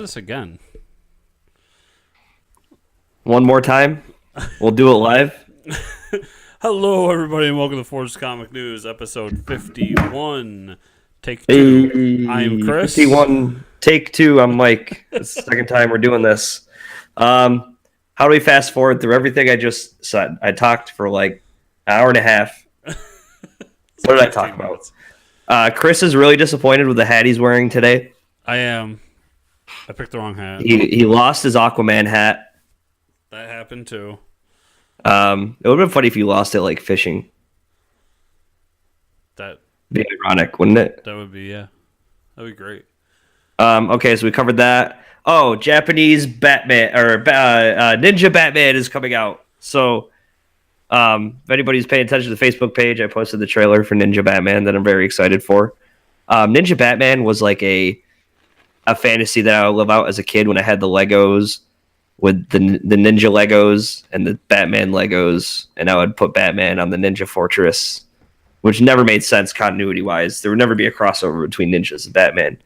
this again. One more time. We'll do it live. Hello, everybody, and welcome to Forged Comic News, episode 51. Take two. I am Chris. 51, take two. I'm Mike. It's the second time we're doing this. How do we fast forward through everything I just said? I talked for like an hour and a half. What did I talk about? Chris is really disappointed with the hat he's wearing today. I am. I picked the wrong hat. He lost his Aquaman hat. That happened too. It would have been funny if you lost it like fishing. That'd be ironic, wouldn't it? That would be, yeah. That'd be great. Okay, so we covered that. Oh, Japanese Batman or Ninja Batman is coming out. So, if anybody's paying attention to the Facebook page, I posted the trailer for Ninja Batman that I'm very excited for. Ninja Batman was like a fantasy that I would live out as a kid when I had the Legos with the Ninja Legos and the Batman Legos, and I would put Batman on the Ninja Fortress, which never made sense continuity-wise. There would never be a crossover between ninjas and Batman.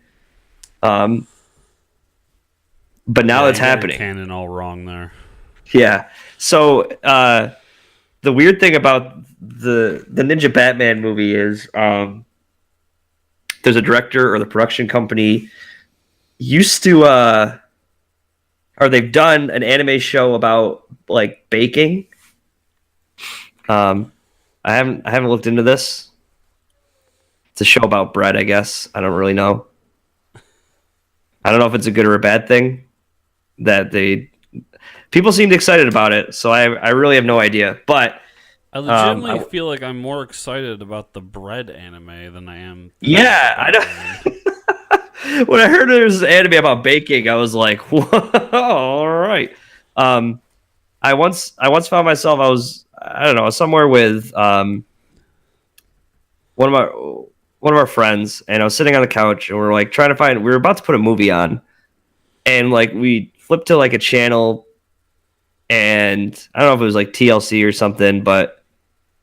But now it's happening. Canon all wrong there. Yeah. So the weird thing about the Ninja Batman movie is there's a director or the production company used to or they've done an anime show about like baking. I haven't looked into this. It's a show about bread, I guess. I don't really know. I don't know if it's a good or a bad thing. People seemed excited about it, so I really have no idea. But I legitimately feel like I'm more excited about the bread anime than I am. Yeah, I don't. When I heard there was an anime about baking, I was like, "Whoa, all right." I once found myself I don't know, somewhere with one of our friends, and I was sitting on the couch, and we were like trying to find. We were about to put a movie on, and like we flipped to like a channel, and I don't know if it was like TLC or something, but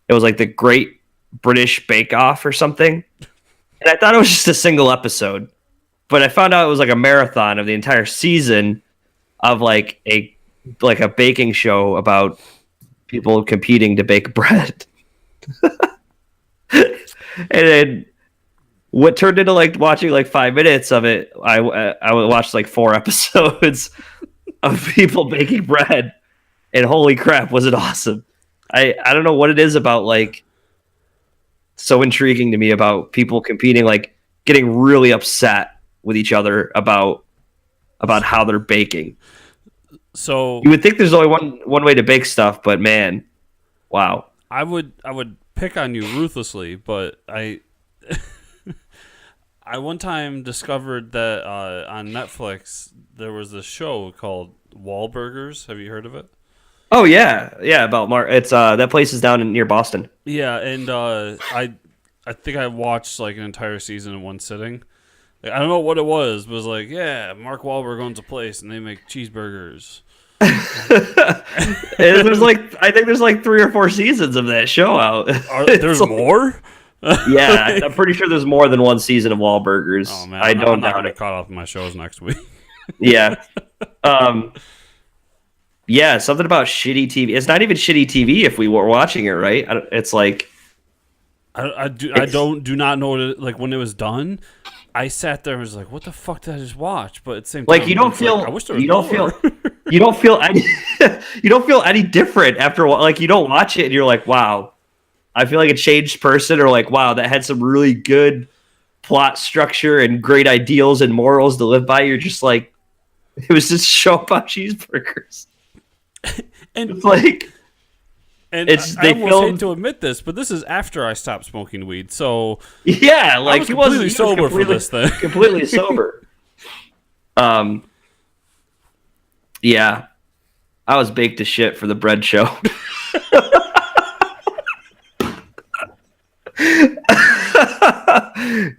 it was like the Great British Bake Off or something, and I thought it was just a single episode. But I found out it was like a marathon of the entire season of like a baking show about people competing to bake bread. And then what turned into like watching like 5 minutes of it, I watched like 4 episodes of people baking bread, and holy crap, was it awesome. I don't know what it is about like so intriguing to me about people competing, like getting really upset with each other about how they're baking. So you would think there's only one way to bake stuff, but man, wow. I would pick on you ruthlessly, but I one time discovered that on Netflix there was this show called Wahlburgers. Have you heard of it? Oh yeah, about it's that place is down near Boston. Yeah, and I think I watched like an entire season in one sitting. Like, I don't know what it was, but it was like, yeah, Mark Wahlberg owns a place and they make cheeseburgers. There's like, I think there's like 3 or 4 seasons of that show out. There's more? Yeah, I'm pretty sure there's more than one season of Wahlburgers. Oh man, I don't I'm not doubt gonna it. caught up with my shows next week. Yeah. Yeah, something about shitty TV. It's not even shitty TV if we were watching it, right? It's like I do not know what it, like when it was done. I sat there and was like, "What the fuck did I just watch?" But at the same time, like you don't feel like, I wish there was more. you don't feel any different after like you don't watch it and you're like, "Wow, I feel like a changed person," or like, "Wow, that had some really good plot structure and great ideals and morals to live by." You're just like, it was just a show about cheeseburgers, and it's like. And I almost hate to admit this, but this is after I stopped smoking weed. So yeah, like he was sober for this thing. Completely sober. Yeah, I was baked to shit for the bread show.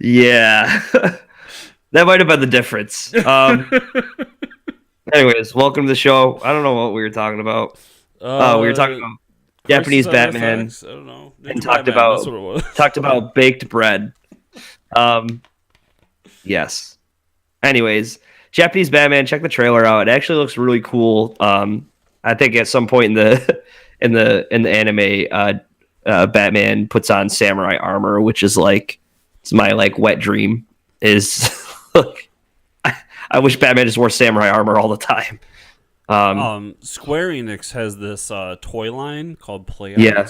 Yeah, that might have been the difference. Anyways, welcome to the show. I don't know what we were talking about. We were talking about Japanese Batman. FX, I don't know. And talked about baked bread. Yes. Anyways, Japanese Batman. Check the trailer out. It actually looks really cool. I think at some point in the in the anime, Batman puts on samurai armor, which is like it's my like wet dream. Is like, I wish Batman just wore samurai armor all the time. Square Enix has this toy line called Play Yeah.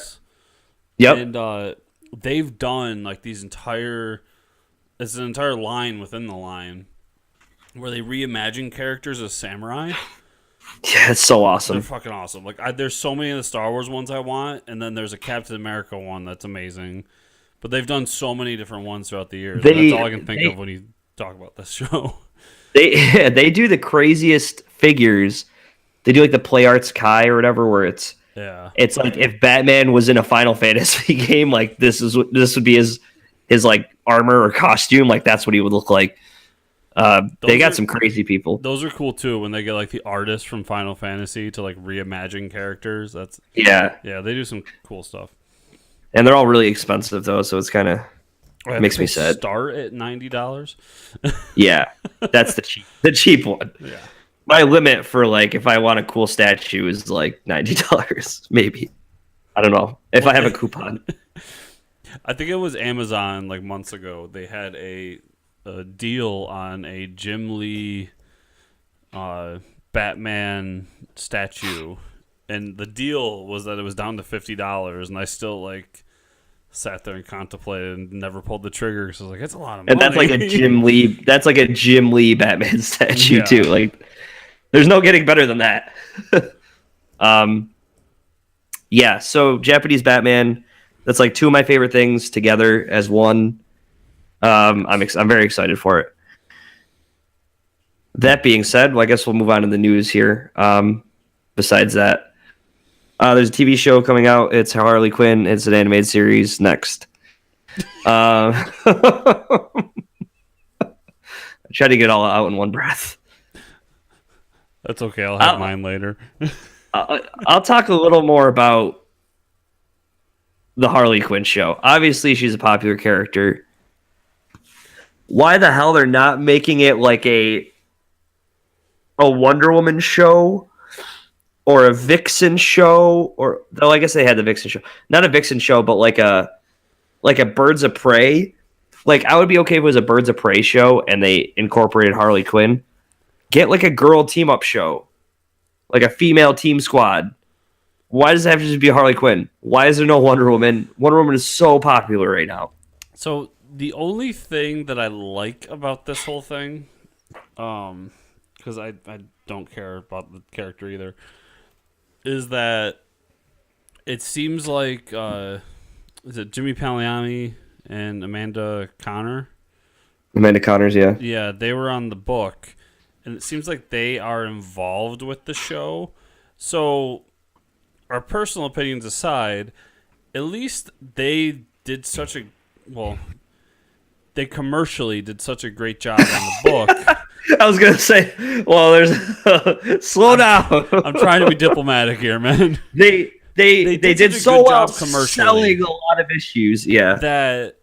Yep. and they've done like it's an entire line within the line where they reimagine characters as samurai. Yeah, it's so awesome. They're fucking awesome. Like there's so many of the Star Wars ones I want, and then there's a Captain America one that's amazing. But they've done so many different ones throughout the years. That's all I can think of when you talk about this show. They do the craziest figures. They do like the Play Arts Kai or whatever, where it's like if Batman was in a Final Fantasy game, like this would be his like armor or costume, like that's what he would look like. They got some crazy people. Those are cool too when they get like the artists from Final Fantasy to like reimagine characters. Yeah, they do some cool stuff. And they're all really expensive though, so it's kind of makes me sad. Start at $90. Yeah, that's the cheap one. Yeah. My limit for like if I want a cool statue is like $90, maybe. I don't know if I have a coupon. I think it was Amazon like months ago. They had a deal on a Jim Lee Batman statue, and the deal was that it was down to $50, and I still like sat there and contemplated and never pulled the trigger because I was like, it's a lot of money. And that's like a Jim Lee. That's like a Jim Lee Batman statue too. Like, there's no getting better than that. Yeah. So Japanese Batman. That's like two of my favorite things together as one. I'm very excited for it. That being said, well, I guess we'll move on to the news here. Besides that, there's a TV show coming out. It's Harley Quinn. It's an animated series next. I tried to get it all out in one breath. That's okay. I'll have mine later. I'll talk a little more about the Harley Quinn show. Obviously, she's a popular character. Why the hell they're not making it like a Wonder Woman show or a Vixen show, or though I guess they had the Vixen show. Not a Vixen show, but like a Birds of Prey. Like I would be okay if it was a Birds of Prey show and they incorporated Harley Quinn. Get like a girl team up show. Like a female team squad. Why does it have to just be Harley Quinn? Why is there no Wonder Woman? Wonder Woman is so popular right now. So the only thing that I like about this whole thing, because I don't care about the character either, is that it seems like is it Jimmy Palmiotti and Amanda Connors? Amanda Connors, yeah. Yeah, they were on the book, and it seems like they are involved with the show. So, our personal opinions aside, at least they did such a they commercially did such a great job on the book. I was gonna say, well, there's slow down. I'm trying to be diplomatic here, man. They did so well selling a lot of issues. Yeah, that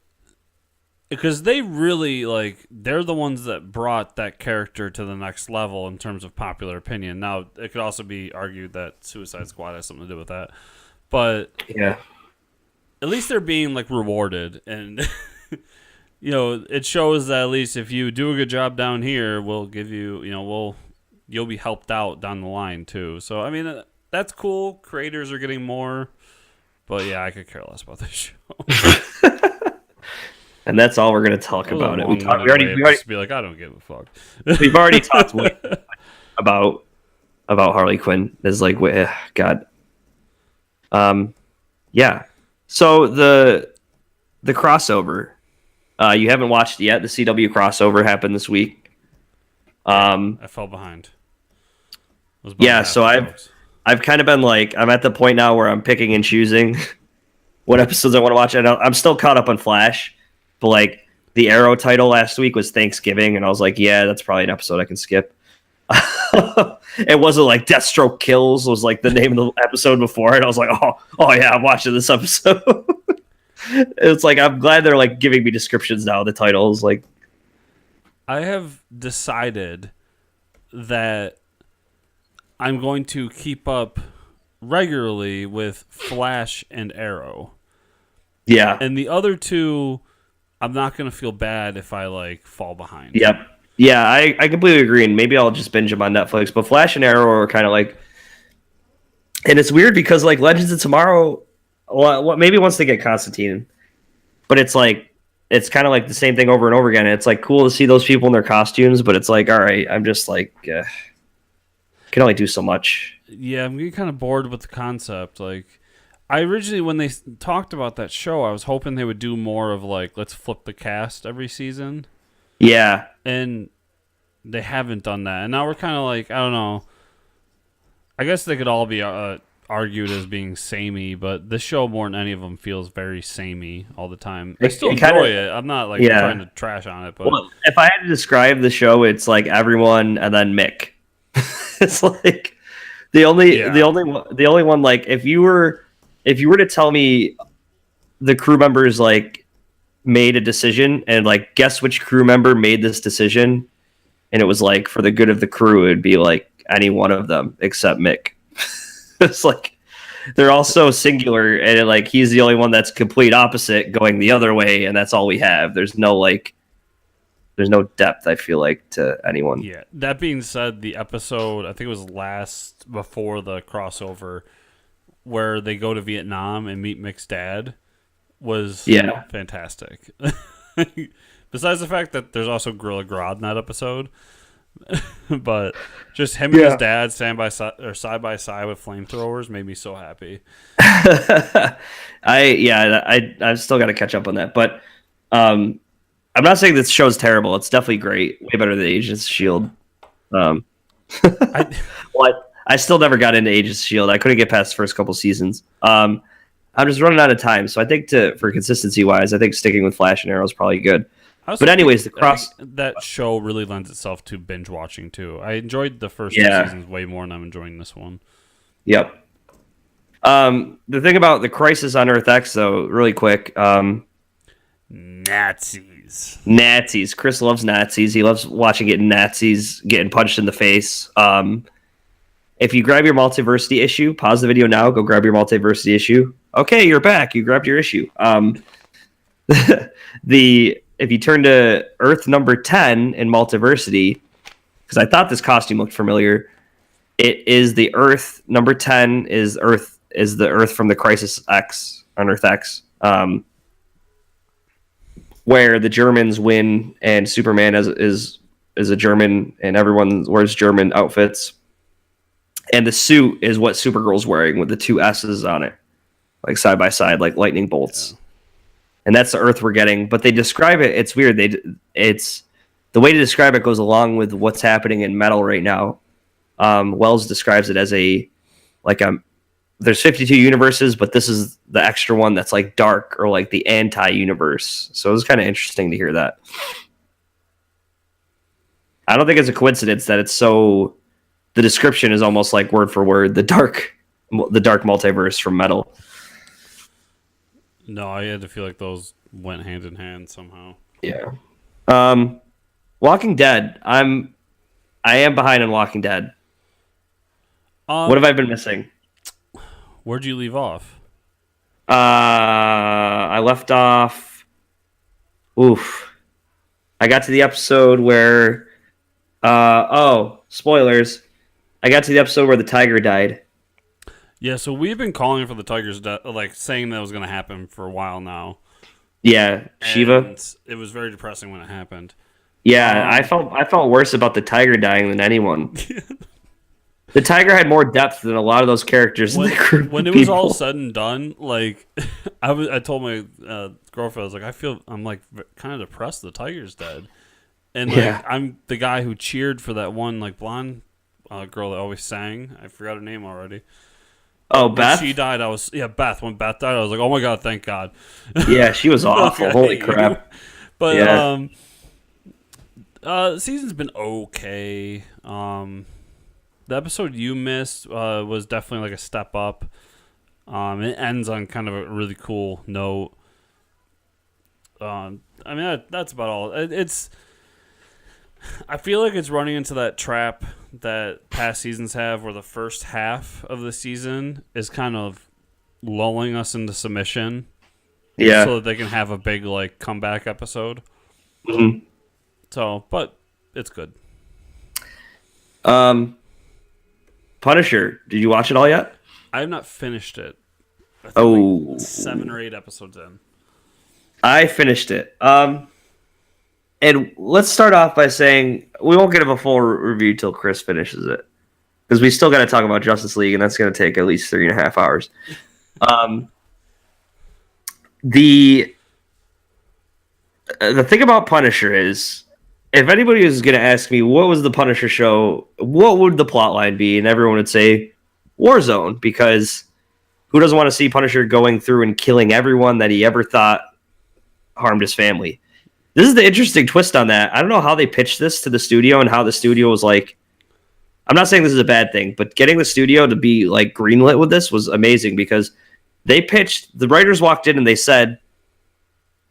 because they really they're the ones that brought that character to the next level in terms of popular opinion. Now it could also be argued that Suicide Squad has something to do with that, but yeah, at least they're being rewarded, and it shows that at least if you do a good job down here, we'll give you you'll be helped out down the line too. So I mean that's cool. Creators are getting more, but yeah, I could care less about this show. And that's all we're going to talk about it. We already be like, I don't give a fuck. We've already talked about Harley Quinn. There's God. Yeah. So the crossover, you haven't watched it yet. The CW crossover happened this week. I fell behind. Yeah. So I've kind of been I'm at the point now where I'm picking and choosing what episodes I want to watch. I'm still caught up on Flash. But the Arrow title last week was Thanksgiving, and I was like, yeah, that's probably an episode I can skip. It wasn't Deathstroke Kills was the name of the episode before, and I was like, oh yeah, I'm watching this episode. It's I'm glad they're giving me descriptions now. The titles I have decided that I'm going to keep up regularly with Flash and Arrow. Yeah. And the other two, I'm not going to feel bad if I like fall behind. Yep. Yeah, I completely agree, and maybe I'll just binge them on Netflix. But Flash and Arrow are kind of like, and it's weird because like Legends of Tomorrow, well, maybe once they get Constantine, but it's like it's kind of like the same thing over and over again. It's like cool to see those people in their costumes, but it's like, all right, I'm just like can only do so much. Yeah, I'm getting kind of bored with the concept. Like, I originally, when they talked about that show, I was hoping they would do more of like, let's flip the cast every season. Yeah. And they haven't done that. And now we're kind of like, I don't know. I guess they could all be argued as being samey, but this show more than any of them feels very samey all the time. I still enjoy it. I'm not like trying to trash on it, but well, if I had to describe the show, it's like everyone and then Mick. It's like the only one. Like if you were to tell me the crew members like made a decision and like guess which crew member made this decision, and it was like for the good of the crew, it'd be like any one of them except Mick. It's like they're all so singular, and like he's the only one that's complete opposite, going the other way, and that's all we have. There's no depth, I feel like, to anyone. Yeah. That being said, the episode, I think it was last before the crossover, where they go to Vietnam and meet Mick's dad, was fantastic. Besides the fact that there's also Gorilla Grodd in that episode. But just him and his dad side by side with flamethrowers made me so happy. I've still got to catch up on that, but I'm not saying this show's terrible. It's definitely great, way better than Agents of Shield. I still never got into Agents of Shield. I couldn't get past the first couple seasons. I'm just running out of time, so I think for consistency wise, I think sticking with Flash and Arrow is probably good. But anyways, that show really lends itself to binge watching too. I enjoyed the first two seasons way more than I'm enjoying this one. Yep. The thing about the Crisis on Earth X, though, really quick. Nazis. Chris loves Nazis. He loves watching Nazis getting punched in the face. If you grab your Multiversity issue, pause the video now. Go grab your Multiversity issue. Okay, you're back. You grabbed your issue. If you turn to Earth number 10 in Multiversity, because I thought this costume looked familiar, it is the Earth number 10 is the Earth from the Crisis X on Earth X, where the Germans win and Superman is a German and everyone wears German outfits, and the suit is what Supergirl's wearing with the two S's on it, like side by side, like lightning bolts. Yeah. And that's the Earth we're getting, but they describe it. It's weird. It's the way to describe it goes along with what's happening in metal right now. Wells describes it as there's 52 universes, but this is the extra one that's like dark or like the anti-universe. So it was kind of interesting to hear that. I don't think it's a coincidence that it's so. The description is almost like word for word the dark multiverse from metal. No, I had to feel like those went hand in hand somehow. Yeah. Walking Dead. I am behind on Walking Dead. What have I been missing? Where'd you leave off? I left off. Oof. I got to the episode where. Spoilers. I got to the episode where the tiger died. Yeah, so we've been calling for the Tigers' death, like saying that was going to happen for a while now. Yeah, Shiva. And it was very depressing when it happened. Yeah, I felt worse about the tiger dying than anyone. The tiger had more depth than a lot of those characters in the group. When it was all said and done, like I told my girlfriend, I was like, I'm like kind of depressed. The tiger's dead, and like I'm the guy who cheered for that one like blonde girl that always sang. I forgot her name already. Oh, Beth? When she died, Beth. When Beth died, I was like, oh my God, thank God. Yeah, she was awful. Holy crap. But, the season's been okay. The episode you missed was definitely like a step up. It ends on kind of a really cool note. That's about all. I feel like it's running into that trap that past seasons have, where the first half of the season is kind of lulling us into submission, so Yeah. that they can have a big like comeback episode. Mhm. So, but it's good. Um, Punisher. Did you watch it all yet? I have not finished it. I think like Oh, 7 or 8 episodes in. I finished it. And let's start off by saying we won't get a full review till Chris finishes it because we still got to talk about Justice League, and that's going to take at least 3.5 hours. Um, the the thing about Punisher is, if anybody was going to ask me what was the Punisher show, what would the plot line be, and everyone would say Warzone, because who doesn't want to see Punisher going through and killing everyone that he ever thought harmed his family? This is the interesting twist on that. I don't know how they pitched this to the studio and how the studio was like, I'm not saying this is a bad thing, but getting the studio to be like greenlit with this was amazing because they pitched, the writers walked in and they said,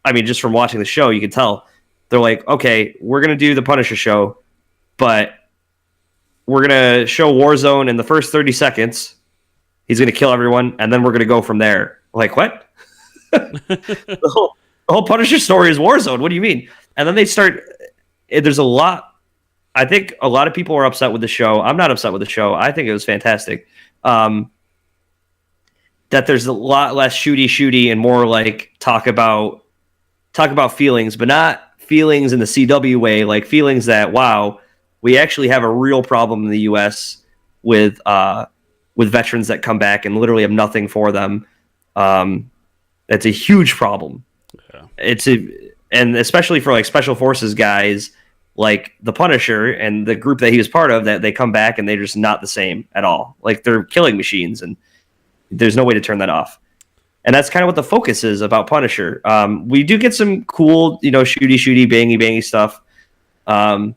I mean, just from watching the show, you could tell, they're like, okay, we're going to do the Punisher show, but we're going to show Warzone in the first 30 seconds. He's going to kill everyone, and then we're going to go from there. Like, what? The whole Punisher story is Warzone. What do you mean? And then they start. There's a lot. I think a lot of people are upset with the show. I'm not upset with the show. I think it was fantastic. That there's a lot less shooty and more like talk about feelings, but not feelings in the CW way. Like feelings that, wow, we actually have a real problem in the U.S. with veterans that come back and literally have nothing for them. That's a huge problem. Yeah. And especially for like special forces guys like the Punisher and the group that he was part of, that they come back and they're just not the same at all. Like they're killing machines and there's no way to turn that off. And that's kind of what the focus is about Punisher. We do get some cool, shooty, bangy stuff. But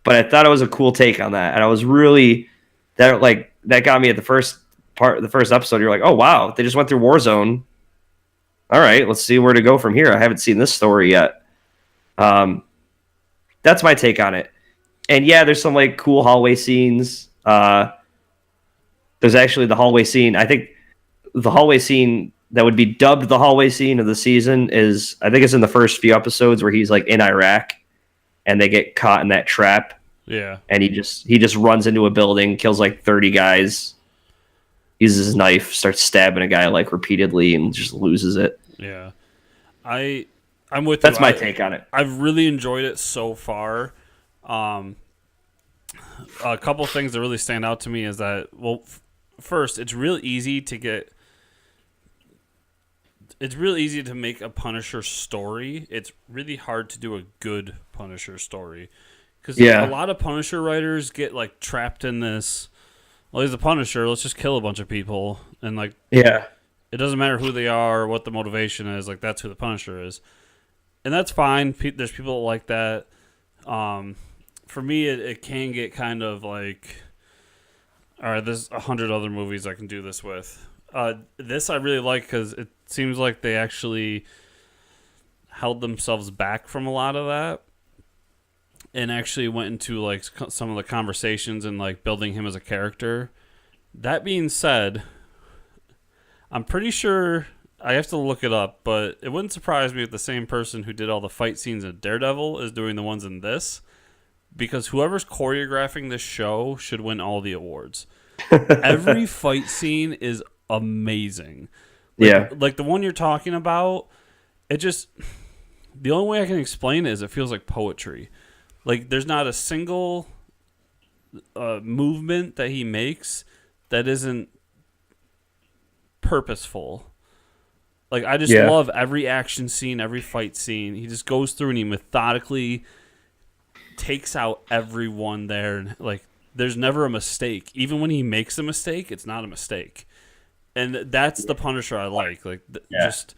I thought it was a cool take on that. And I was really, that got me at the first episode. You're like, oh, wow, they just went through Warzone. All right, let's see where to go from here. I haven't seen this story yet. That's my take on it. And yeah, there's some like cool hallway scenes. There's actually the hallway scene. I think the hallway scene that would be dubbed the hallway scene of the season is, I think it's in the first few episodes where he's like in Iraq and they get caught in that trap. Yeah. And he just runs into a building, kills like 30 guys, uses his knife, starts stabbing a guy like repeatedly and just loses it. Yeah. I'm with you. That's my take on it. I've really enjoyed it so far. A couple things that really stand out to me is that, well, first, it's real easy to make a Punisher story. It's really hard to do a good Punisher story. Because a lot of Punisher writers get like trapped in this, well, he's a Punisher, let's just kill a bunch of people. And like, yeah, it doesn't matter who they are or what the motivation is. Like, that's who the Punisher is. And that's fine. There's people that like that. For me, it can get kind of like, all right, there's 100 other movies I can do this with. This I really like because it seems like they actually held themselves back from a lot of that and actually went into like some of the conversations and like building him as a character. That being said, I'm pretty sure, I have to look it up, but it wouldn't surprise me if the same person who did all the fight scenes in Daredevil is doing the ones in this, because whoever's choreographing this show should win all the awards. Every fight scene is amazing. Like the one you're talking about, it just, the only way I can explain it is it feels like poetry. Like there's not a single movement that he makes that isn't purposeful. Like, I just love every action scene, every fight scene. He just goes through and he methodically takes out everyone there. And, like, there's never a mistake. Even when he makes a mistake, it's not a mistake. And that's the Punisher I like. Like, just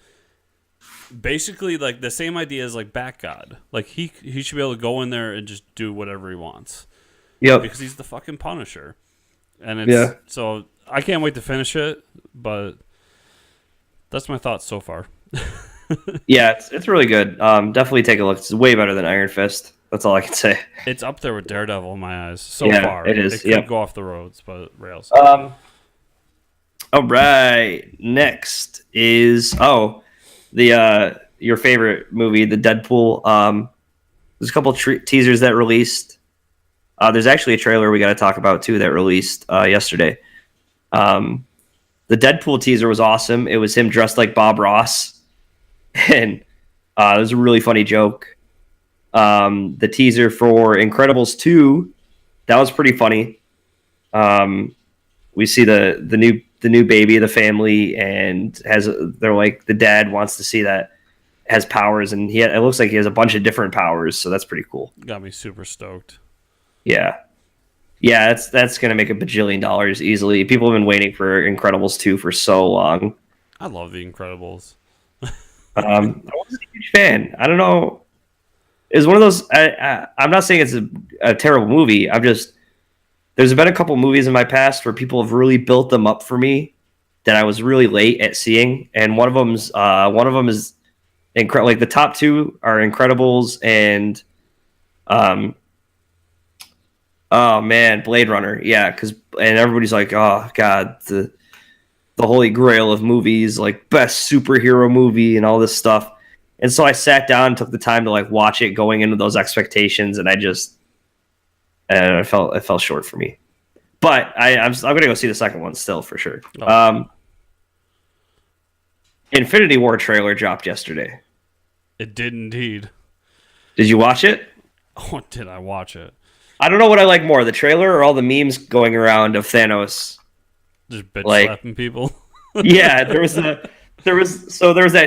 basically, like, the same idea as, like, Bat-God. Like, he should be able to go in there and just do whatever he wants. Yep. Because he's the fucking Punisher. And it's so I can't wait to finish it, but that's my thoughts so far. Yeah, it's really good. Definitely take a look. It's way better than Iron Fist. That's all I can say. It's up there with Daredevil in my eyes so Yeah, far. it is. It could go off the roads, but rails. All right. Next is the your favorite movie, the Deadpool. There's a couple teasers that released. There's actually a trailer we got to talk about too that released yesterday. The Deadpool teaser was awesome. It was him dressed like Bob Ross, and it was a really funny joke. The teaser for Incredibles 2, that was pretty funny. We see the new baby of the family, and they're like, the dad wants to see that has powers, and it looks like he has a bunch of different powers, so that's pretty cool. Got me super stoked. Yeah. Yeah, that's gonna make $1 bajillion easily. People have been waiting for Incredibles 2 for so long. I love The Incredibles. I wasn't a huge fan. I don't know. It's one of those. I'm not saying it's a terrible movie. There's been a couple movies in my past where people have really built them up for me that I was really late at seeing, and one of them is like the top two are Incredibles and oh man, Blade Runner. Yeah, and everybody's like, oh god, the holy grail of movies, like best superhero movie and all this stuff. And so I sat down and took the time to like watch it going into those expectations, and it fell short for me. But I'm gonna go see the second one still for sure. Oh. Infinity War trailer dropped yesterday. It did indeed. Did you watch it? Oh, did I watch it? I don't know what I like more, the trailer or all the memes going around of Thanos just bitch slapping people. Yeah, there was that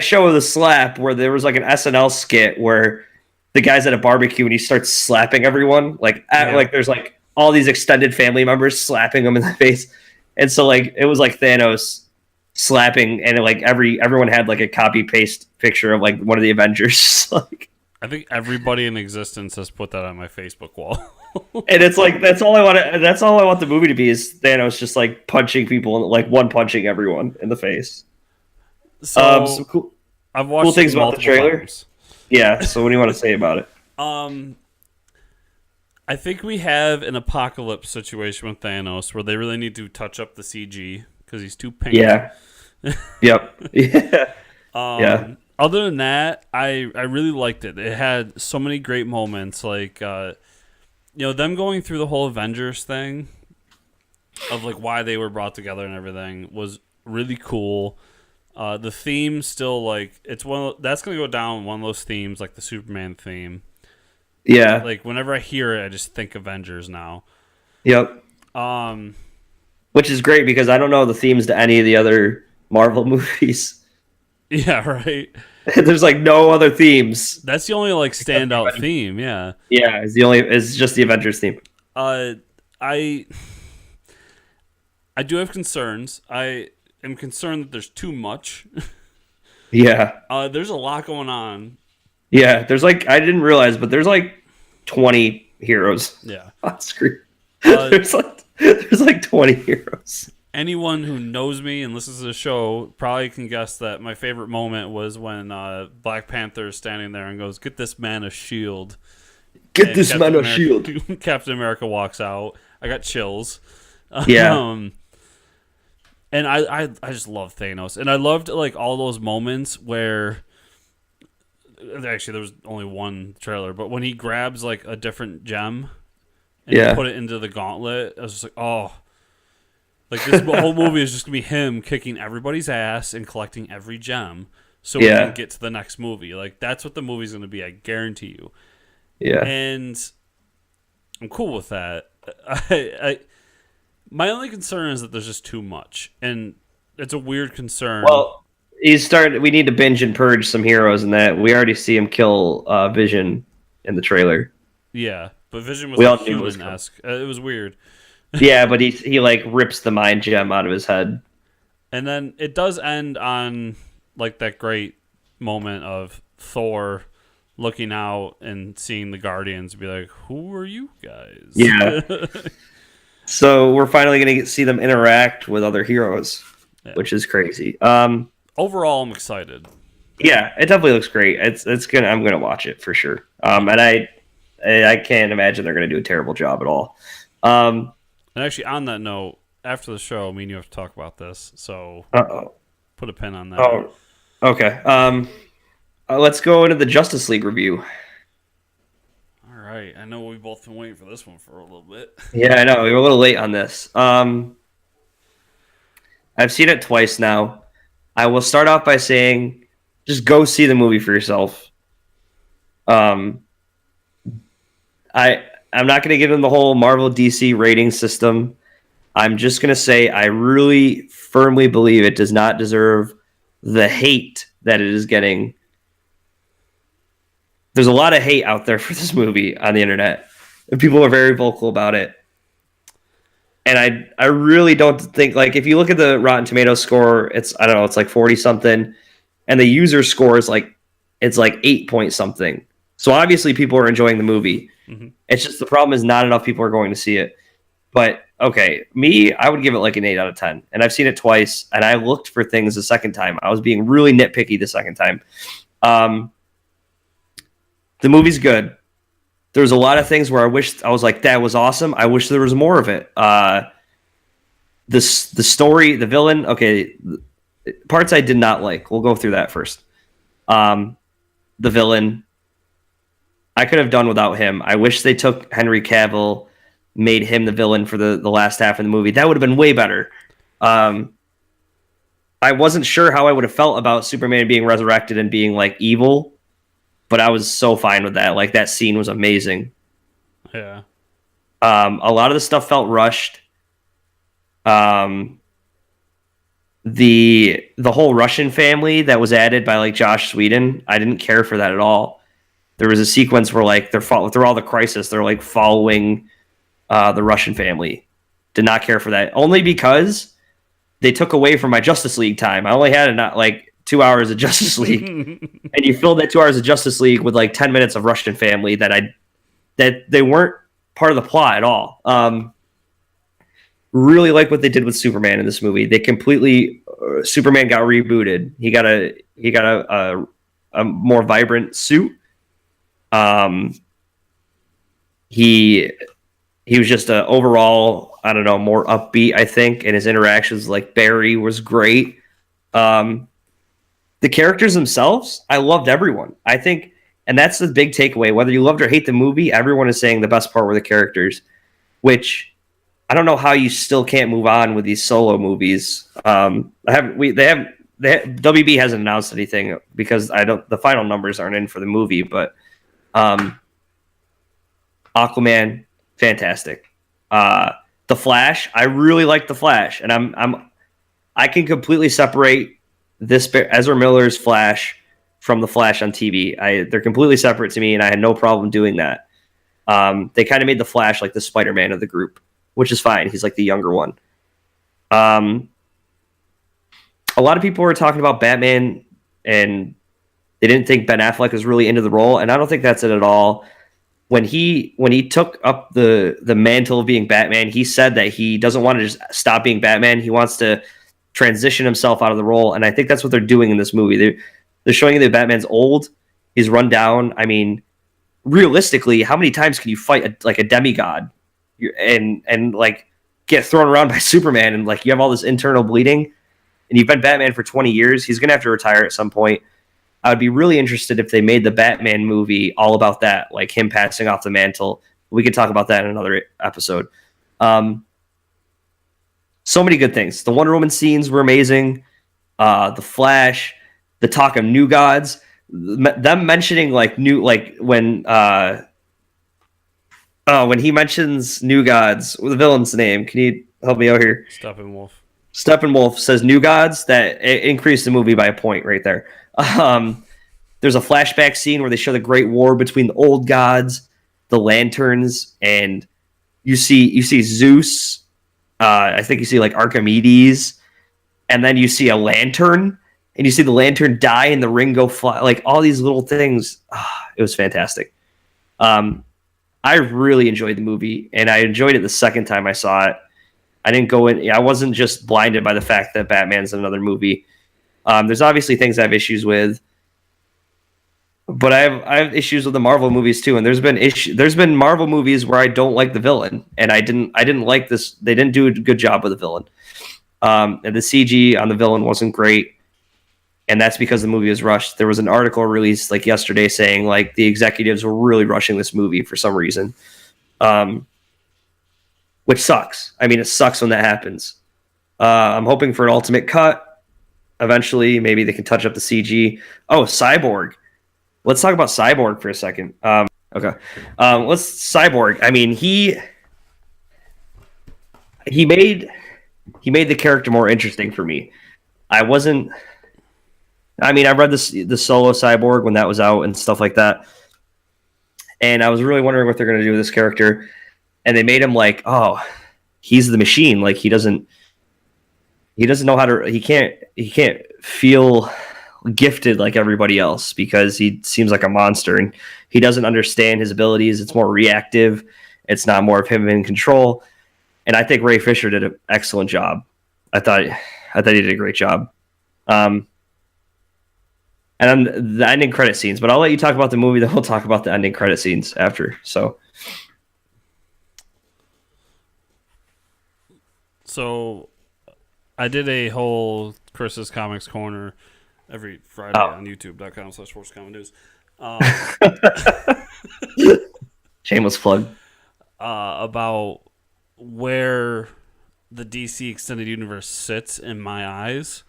show of The Slap where there was like an SNL skit where the guy's at a barbecue and he starts slapping everyone. Like there's like all these extended family members slapping him in the face. And so like it was like Thanos slapping, and like everyone had like a copy paste picture of like one of the Avengers. Like I think everybody in existence has put that on my Facebook wall. And it's like that's all I want the movie to be, is Thanos just like punching people and like one punching everyone in the face. So some cool I've watched cool things about the trailer. Times. Yeah, so what do you want to say about it? I think we have an apocalypse situation with Thanos where they really need to touch up the CG because he's too pink. Yeah. Yep. Yeah. Yeah. Other than that, I really liked it. It had so many great moments, like them going through the whole Avengers thing of like why they were brought together and everything was really cool. The theme still like that's gonna go down one of those themes, like the Superman theme. Yeah. Like whenever I hear it, I just think Avengers now. Yep. Which is great because I don't know the themes to any of the other Marvel movies. Yeah, right. There's like no other themes. That's the only like standout theme, yeah. Yeah, it's just the Avengers theme. I do have concerns. I am concerned that there's too much. Yeah. There's a lot going on. Yeah, there's like I didn't realize, but there's like 20 heroes. Yeah. On screen. There's like 20 heroes. Anyone who knows me and listens to the show probably can guess that my favorite moment was when Black Panther is standing there and goes, "Get this man a shield." Get this man a shield. Captain America walks out. I got chills. Yeah. And I just love Thanos. And I loved like all those moments where actually there was only one trailer, but when he grabs like a different gem and put it into the gauntlet, I was just like, oh. Like, this whole movie is just going to be him kicking everybody's ass and collecting every gem so we can get to the next movie. Like, that's what the movie's going to be, I guarantee you. Yeah. And I'm cool with that. My only concern is that there's just too much. And it's a weird concern. Well, we need to binge and purge some heroes in that. We already see him kill Vision in the trailer. Yeah, but Vision was like human-esque. It was weird. Yeah, but he like rips the mind gem out of his head. And then it does end on like that great moment of Thor looking out and seeing the Guardians be like, "Who are you guys?" Yeah. So we're finally going to see them interact with other heroes, which is crazy. Overall, I'm excited. Yeah, it definitely looks great. I'm gonna watch it for sure. And I can't imagine they're going to do a terrible job at all. Um, And actually, on that note, after the show, me and you have to talk about this. So uh-oh. put a pin on that. Oh, okay. Let's go into the Justice League review. All right. I know we've both been waiting for this one for a little bit. Yeah, I know. We were a little late on this. I've seen it twice now. I will start off by saying, just go see the movie for yourself. Um, I'm not going to get into the whole Marvel DC rating system. I'm just going to say I really firmly believe it does not deserve the hate that it is getting. There's a lot of hate out there for this movie on the internet, and people are very vocal about it. And I really don't think, like, if you look at the Rotten Tomatoes score, it's, I don't know, it's like 40 something, and the user score is like, it's like 8 point something. So obviously people are enjoying the movie. Mm-hmm. It's just the problem is not enough people are going to see it. But okay, me, I would give it like an 8 out of 10. And I've seen it twice, and I looked for things the second time. I was being really nitpicky the second time. The movie's good. There's a lot of things where I was like, that was awesome. I wish there was more of it. The story, the villain, okay, parts I did not like. We'll go through that first. The villain, I could have done without him. I wish they took Henry Cavill, made him the villain for the last half of the movie. That would have been way better. I wasn't sure how I would have felt about Superman being resurrected and being like evil, but I was so fine with that. Like, that scene was amazing. Yeah. A lot of the stuff felt rushed. The whole Russian family that was added by like Josh Sweden, I didn't care for that at all. There was a sequence where like through all the crisis, they're like following the Russian family. Did not care for that, only because they took away from my Justice League time. I only had like 2 hours of Justice League, and you filled that 2 hours of Justice League with like 10 minutes of Russian family that they weren't part of the plot at all. Really like what they did with Superman in this movie. They completely Superman got rebooted. He got a more vibrant suit. He was just a overall, I don't know, more upbeat, I think, and his interactions like Barry was great. The characters themselves, I loved everyone. I think, and that's the big takeaway. Whether you loved or hate the movie, everyone is saying the best part were the characters, which I don't know how you still can't move on with these solo movies. WB hasn't announced anything because the final numbers aren't in for the movie, but Aquaman, fantastic. The Flash, I really like The Flash, and I can completely separate this Ezra Miller's Flash from the Flash on TV. They're completely separate to me, and I had no problem doing that. They kind of made the Flash like the Spider-Man of the group, which is fine. He's like the younger one. A lot of people were talking about Batman, and they didn't think Ben Affleck was really into the role, and I don't think that's it at all. When he took up the mantle of being Batman, he said that he doesn't want to just stop being Batman. He wants to transition himself out of the role, and I think that's what they're doing in this movie. They're showing you that Batman's old, he's run down. I mean, realistically, how many times can you fight a demigod and like get thrown around by Superman, and like you have all this internal bleeding, and you've been Batman for 20 years? He's gonna have to retire at some point. I would be really interested if they made the Batman movie all about that, like him passing off the mantle. We could talk about that in another episode. So many good things. The Wonder Woman scenes were amazing. The Flash, the talk of new gods, them mentioning like when he mentions new gods, the villain's name. Can you help me out here? Steppenwolf. Steppenwolf says new gods. That increased the movie by a point right there. There's a flashback scene where they show the Great War between the old gods, the lanterns, and you see Zeus. I think you see like Archimedes, and then you see a lantern, and you see the lantern die and the ring go fly. Like all these little things. It was fantastic. I really enjoyed the movie, and I enjoyed it the second time I saw it. I didn't go in. I wasn't just blinded by the fact that Batman's in another movie. There's obviously things I have issues with, but I have issues with the Marvel movies too, and there's been Marvel movies where I don't like the villain, and I didn't like this. They didn't do a good job with the villain. And the CG on the villain wasn't great, and that's because the movie was rushed. There was an article released like yesterday saying like the executives were really rushing this movie for some reason, which sucks. I mean, it sucks when that happens. I'm hoping for an ultimate cut eventually. Maybe they can touch up the CG. Oh, Cyborg. Let's talk about Cyborg for a second. Okay. Let's Cyborg. I mean, he made the character more interesting for me. I wasn't. I mean, I read the solo Cyborg when that was out and stuff like that, and I was really wondering what they're going to do with this character. And they made him like, oh, he's the machine. Like he doesn't know how to. He can't feel gifted like everybody else because he seems like a monster and he doesn't understand his abilities. It's more reactive. It's not more of him in control. And I think Ray Fisher did an excellent job. I thought he did a great job. And the ending credit scenes, but I'll let you talk about the movie, then we'll talk about the ending credit scenes after. So I did a whole Chris's Comics Corner every Friday on youtube.com/sportscommon-news. Shameless plug. About where the DC Extended Universe sits in my eyes.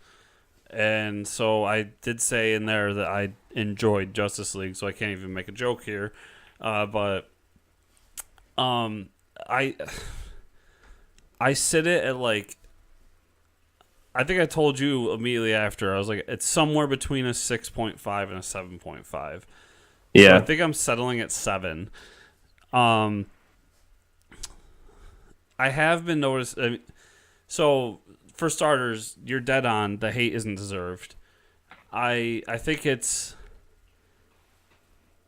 And so I did say in there that I enjoyed Justice League, so I can't even make a joke here. But I sit it at like, I think I told you immediately after, I was like, it's somewhere between a 6.5 and a 7.5. Yeah. So I think I'm settling at 7. I have been noticing. So for starters, you're dead on. The hate isn't deserved. I think it's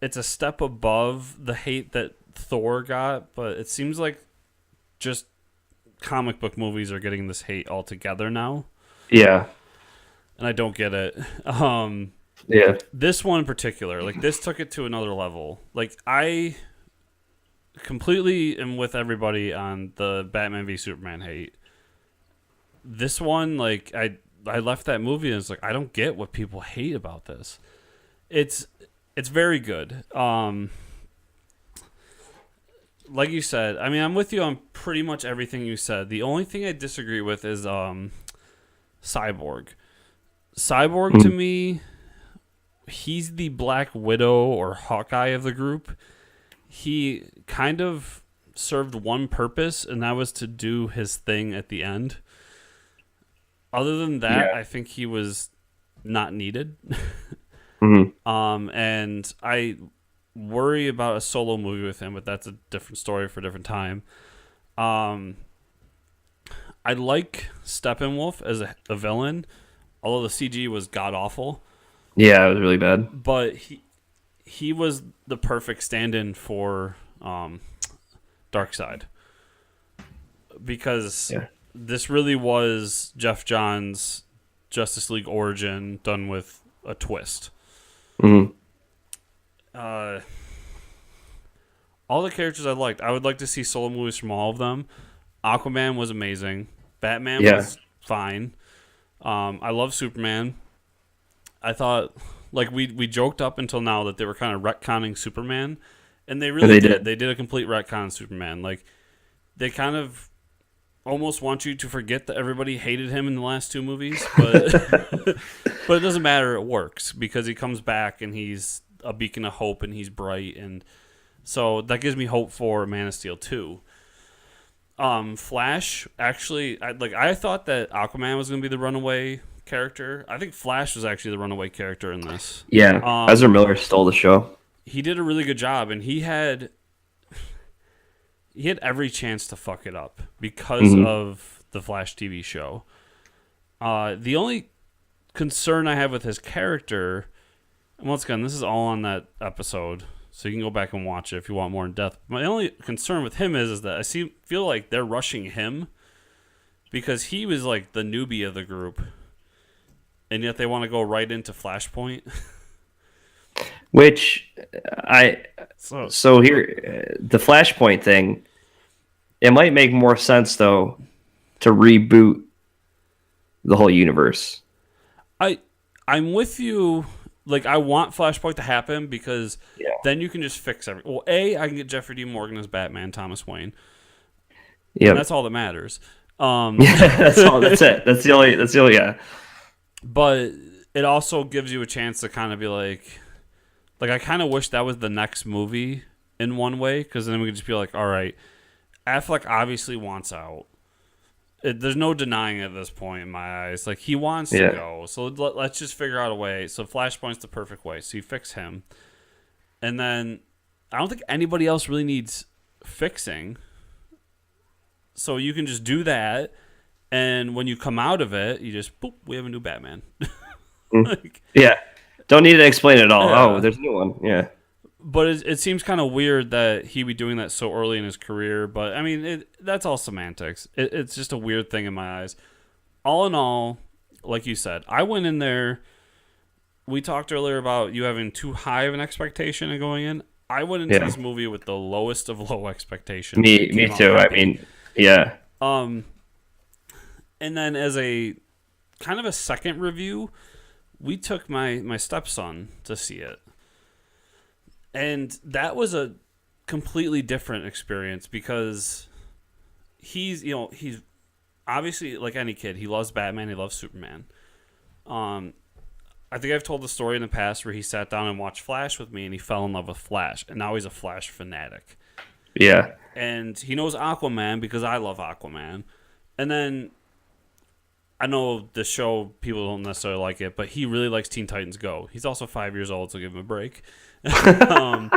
a step above the hate that Thor got, but it seems like just comic book movies are getting this hate altogether now. Yeah. And I don't get it. Yeah. This one in particular, like this took it to another level. Like I completely am with everybody on the Batman v Superman hate. This one, like I left that movie and it's like I don't get what people hate about this. It's very good. Like you said, I mean, I'm with you on pretty much everything you said. The only thing I disagree with is Cyborg. Cyborg to me, he's the Black Widow or Hawkeye of the group. He kind of served one purpose, and that was to do his thing at the end. Other than that, I think he was not needed. And I worry about a solo movie with him, but that's a different story for a different time. I like Steppenwolf as a villain, although the CG was god-awful. Yeah, it was really bad. But he was the perfect stand-in for Darkseid. Because this really was Jeff Johns' Justice League origin done with a twist. All the characters I liked. I would like to see solo movies from all of them. Aquaman was amazing. Batman was fine. I love Superman. I thought, like, we joked up until now that they were kind of retconning Superman, and they really did. They did a complete retcon on Superman. Like, they kind of almost want you to forget that everybody hated him in the last two movies, but but it doesn't matter. It works because he comes back and he's a beacon of hope and he's bright, and so that gives me hope for Man of Steel 2. Flash, actually, I thought that Aquaman was going to be the runaway character. I think Flash was actually the runaway character in this. Yeah, Ezra Miller stole the show. He did a really good job, and he had every chance to fuck it up because of the Flash TV show. The only concern I have with his character, and once again, this is all on that episode, so you can go back and watch it if you want more in depth. My only concern with him is that I feel like they're rushing him because he was like the newbie of the group, and yet they want to go right into Flashpoint. Which I So so here the Flashpoint thing. It might make more sense though to reboot the whole universe. I I'm with you. Like I want Flashpoint to happen because Yeah, then you can just fix everything. Well, I can get Jeffrey D. Morgan as Batman, Thomas Wayne, and yep. that's all that matters. Um, Yeah, that's all. That's it. That's the only. That's the only. Yeah, but it also gives you a chance to kind of be like I kind of wish that was the next movie in one way, because then we could just be like, all right, Affleck obviously wants out. There's no denying it at this point in my eyes. Like he wants to yeah, go, so let's just figure out a way. So Flashpoint's the perfect way. So you fix him, and then I don't think anybody else really needs fixing. So you can just do that, and when you come out of it, you just boop, we have a new Batman. mm, like, yeah. Don't need to explain it all. Oh, yeah. there's a new one. Yeah, But it seems kind of weird that he be doing that so early in his career. But I mean, that's all semantics. It's just a weird thing in my eyes. All in all, like you said, I went in there. We talked earlier about you having too high of an expectation and going in. I went into yeah. this movie with the lowest of low expectations. Me Came out too. I happy. mean, yeah, Um, and then as a kind of a second review, we took my stepson to see it. And that was a completely different experience because he's obviously like any kid, he loves Batman, he loves Superman. I think I've told the story in the past where he sat down and watched Flash with me and he fell in love with Flash, and now he's a Flash fanatic. yeah, And he knows Aquaman because I love Aquaman. And then I know the show people don't necessarily like it, but he really likes Teen Titans Go. He's also 5 years old, so give him a break. um,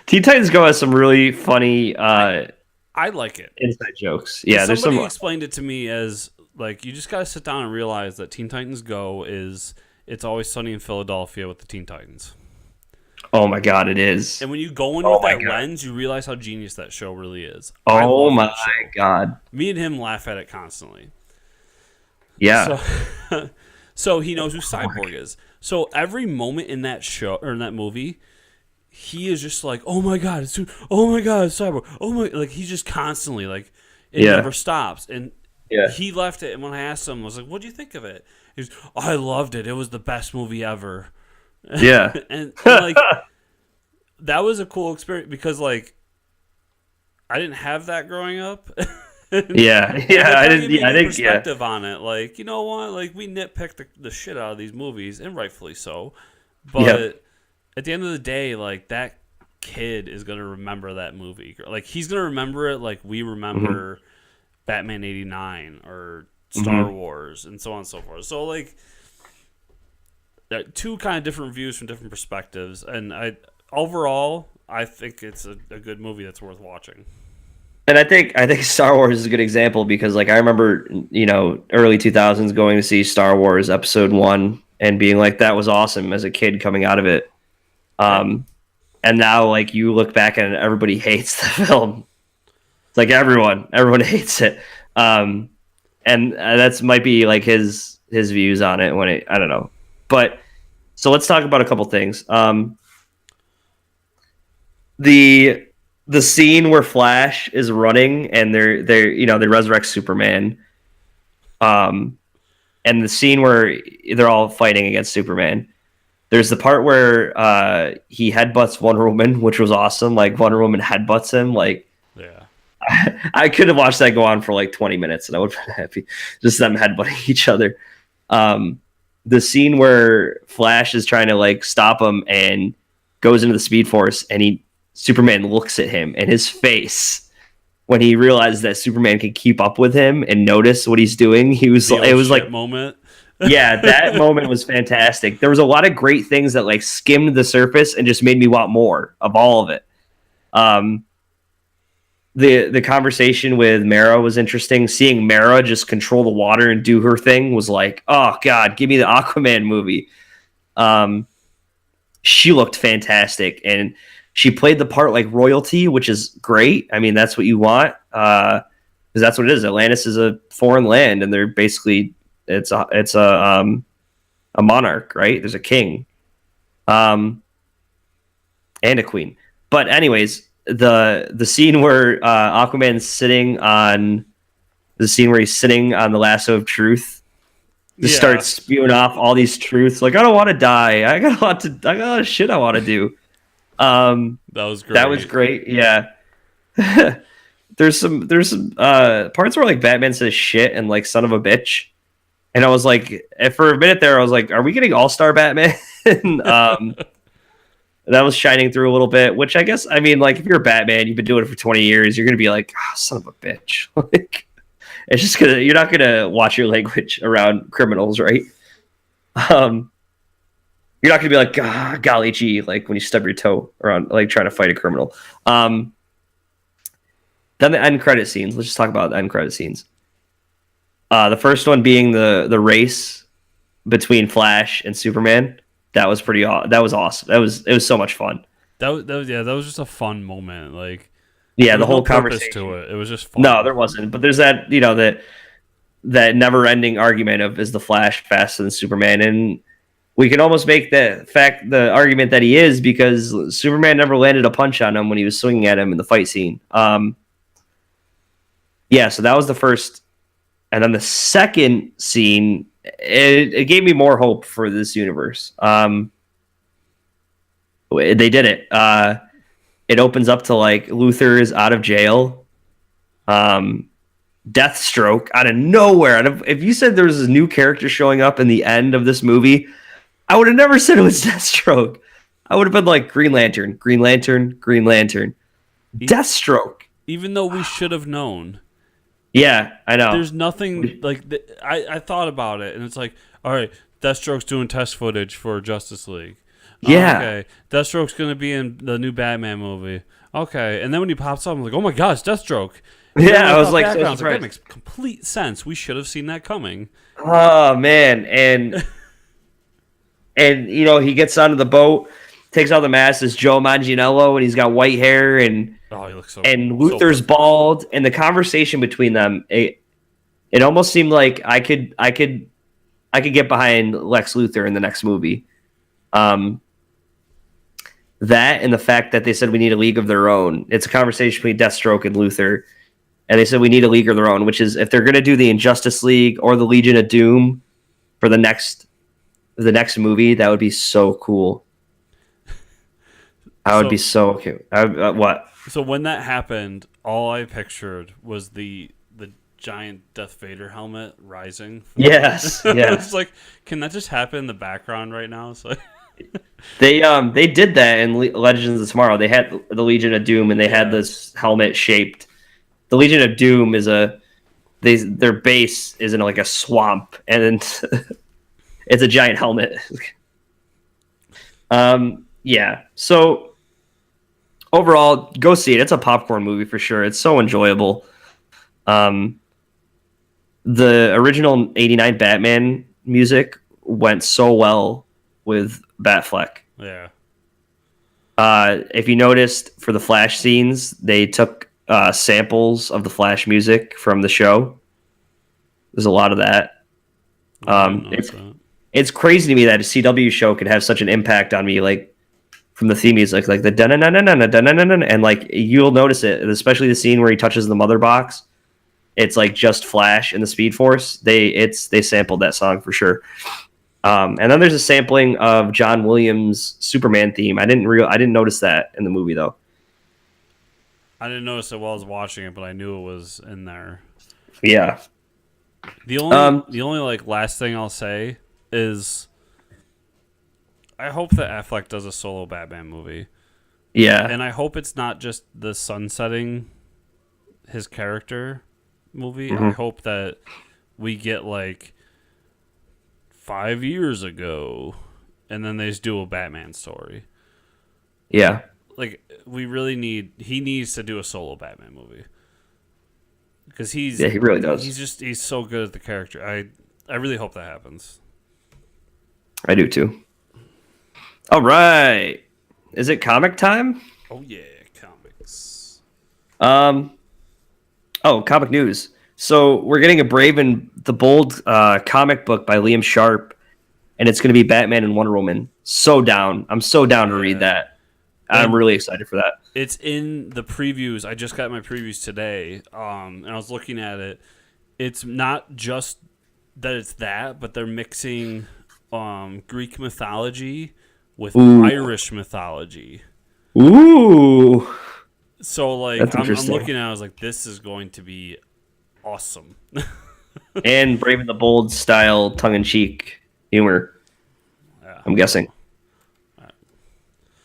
Teen Titans Go has some really funny I like it. inside jokes. Yeah, there's Somebody some. explained it to me as like you just gotta sit down and realize that Teen Titans Go is It's Always Sunny in Philadelphia with the Teen Titans. Oh my god, it is. And when you go in Oh with my that God. lens, you realize how genius that show really is. I Oh love my that show. god. Me and him laugh at it constantly. Yeah. So, so he knows who Cyborg is. So every moment in that show or in that movie, he is just like, "Oh my god, oh my god, it's Cyborg! Oh my!" Like he's just constantly like, it Yeah. never stops. And Yeah. he left it. And when I asked him, I was like, "What do you think of it?" He was, oh, "I loved it. It was the best movie ever." Yeah. and like that was a cool experience because like I didn't have that growing up. Yeah. And Yeah. that I kinda didn't. gave me Yeah. I a think. Yeah. perspective on it. Like, you know what? Like, we nitpick the shit out of these movies, and rightfully so. But Yep. at the end of the day, like, that kid is going to remember that movie. Like, he's going to remember it like we remember Batman 89 or Star Wars and so on and so forth. So, like, two kind of different views from different perspectives. And overall, I think it's a good movie that's worth watching. And I think Star Wars is a good example because like I remember early 2000s going to see Star Wars Episode 1 and being like that was awesome as a kid coming out of it. And now like you look back and everybody hates the film. It's like everyone hates it. And that's might be like his views on it when I don't know. But so let's talk about a couple things. The scene where Flash is running and they resurrect Superman, and the scene where they're all fighting against Superman. There's the part where he headbutts Wonder Woman, which was awesome. Like Wonder Woman headbutts him. Like Yeah. I could have watched that go on for like 20 minutes and I would have been happy. Just them headbutting each other. The scene where Flash is trying to like stop him and goes into the Speed Force and Superman looks at him and his face when he realized that Superman could keep up with him and notice what he's doing. It was like moment. yeah, that moment was fantastic. There was a lot of great things that like skimmed the surface and just made me want more of all of it. The conversation with Mara was interesting. Seeing Mara just control the water and do her thing was like, oh god, give me the Aquaman movie. She looked fantastic and she played the part like royalty, which is great. I mean, that's what you want because that's what it is. Atlantis is a foreign land, and they're basically it's a monarch, right? There's a king. and a queen. But anyways, the scene where Aquaman's sitting on the lasso of truth, just starts spewing off all these truths. Like, I don't want to die. I got a lot of shit I want to do. That was great. That was great. Yeah. there's some parts where like Batman says shit and like son of a bitch, and I was like, for a minute there, I was like, are we getting All-Star Batman? That was shining through a little bit, which I guess, I mean, like, if you're Batman, you've been doing it for 20 years, you're gonna be like, oh, son of a bitch. Like, it's just you're not gonna watch your language around criminals, right? You're not gonna be like, golly gee, like when you stub your toe around, like trying to fight a criminal. Then the end credit scenes. Let's just talk about the end credit scenes. The first one being the race between Flash and Superman. That was that was awesome. It was so much fun. That was just a fun moment. Like, yeah, the whole conversation to it. It was just fun. No, there wasn't. But there's that, that never-ending argument of, is the Flash faster than Superman? And we can almost make the argument that he is, because Superman never landed a punch on him when he was swinging at him in the fight scene. Yeah, so that was the first. And then the second scene, it gave me more hope for this universe. They did it. It opens up to like Luthor is out of jail. Deathstroke out of nowhere. If you said there was a new character showing up in the end of this movie, I would have never said it was Deathstroke. I would have been like Green Lantern, Green Lantern, Green Lantern. Deathstroke. Even though we should have known. Yeah, I know. There's nothing like I thought about it, and it's like, all right, Deathstroke's doing test footage for Justice League. Yeah. Okay. Deathstroke's gonna be in the new Batman movie. Okay. And then when he pops up, I'm like, oh my god, it's Deathstroke. Yeah, I was like, so that makes complete sense. We should have seen that coming. Oh man, and he gets onto the boat, takes out the mask, is Joe Manganiello, and he's got white hair, and he looks so. And Luthor's so bald, and the conversation between them, it almost seemed like I could get behind Lex Luthor in the next movie. That and the fact that they said we need a League of Their Own. It's a conversation between Deathstroke and Luthor, and they said we need a League of Their Own, which is, if they're going to do the Injustice League or the Legion of Doom for the next movie, that would be so cool. I would be so cute. What? So when that happened, all I pictured was the giant Darth Vader helmet rising. Yes, yeah. It's like, can that just happen in the background right now? So they did that in Legends of Tomorrow. They had the Legion of Doom, and they had this helmet shaped. The Legion of Doom is their base is in like a swamp, and it's a giant helmet. Yeah. So overall, go see it. It's a popcorn movie for sure. It's so enjoyable. The original '89 Batman music went so well with Batfleck. Yeah. If you noticed, for the Flash scenes, they took samples of the Flash music from the show. There's a lot of that. It's crazy to me that a CW show could have such an impact on me, like from the theme music, like the dun-dun-dun-dun-dun-dun-dun-dun, and like you'll notice it, especially the scene where he touches the mother box. It's like just Flash and the Speed Force. They sampled that song for sure. And then there's a sampling of John Williams' Superman theme. I didn't notice that in the movie though. I didn't notice it while I was watching it, but I knew it was in there. Yeah. The only like last thing I'll say is, I hope that Affleck does a solo Batman movie. Yeah. And I hope it's not just the sunsetting his character movie. Mm-hmm. I hope that we get like 5 years ago, and then they just do a Batman story. Yeah. Like, he needs to do a solo Batman movie. Because he really does. He's so good at the character. I really hope that happens. I do too. All right. Is it comic time? Oh yeah, comics. Comic news. So we're getting a Brave and the Bold comic book by Liam Sharp, and it's going to be Batman and Wonder Woman. So down. I'm so down to read that. I'm really excited for that. It's in the previews. I just got my previews today, and I was looking at it. It's not just that it's that, but they're mixing Greek mythology with Irish mythology. Ooh. So, like, I'm looking at it, I was like, this is going to be awesome. And Brave and the Bold style tongue-in-cheek humor, Yeah. I'm guessing.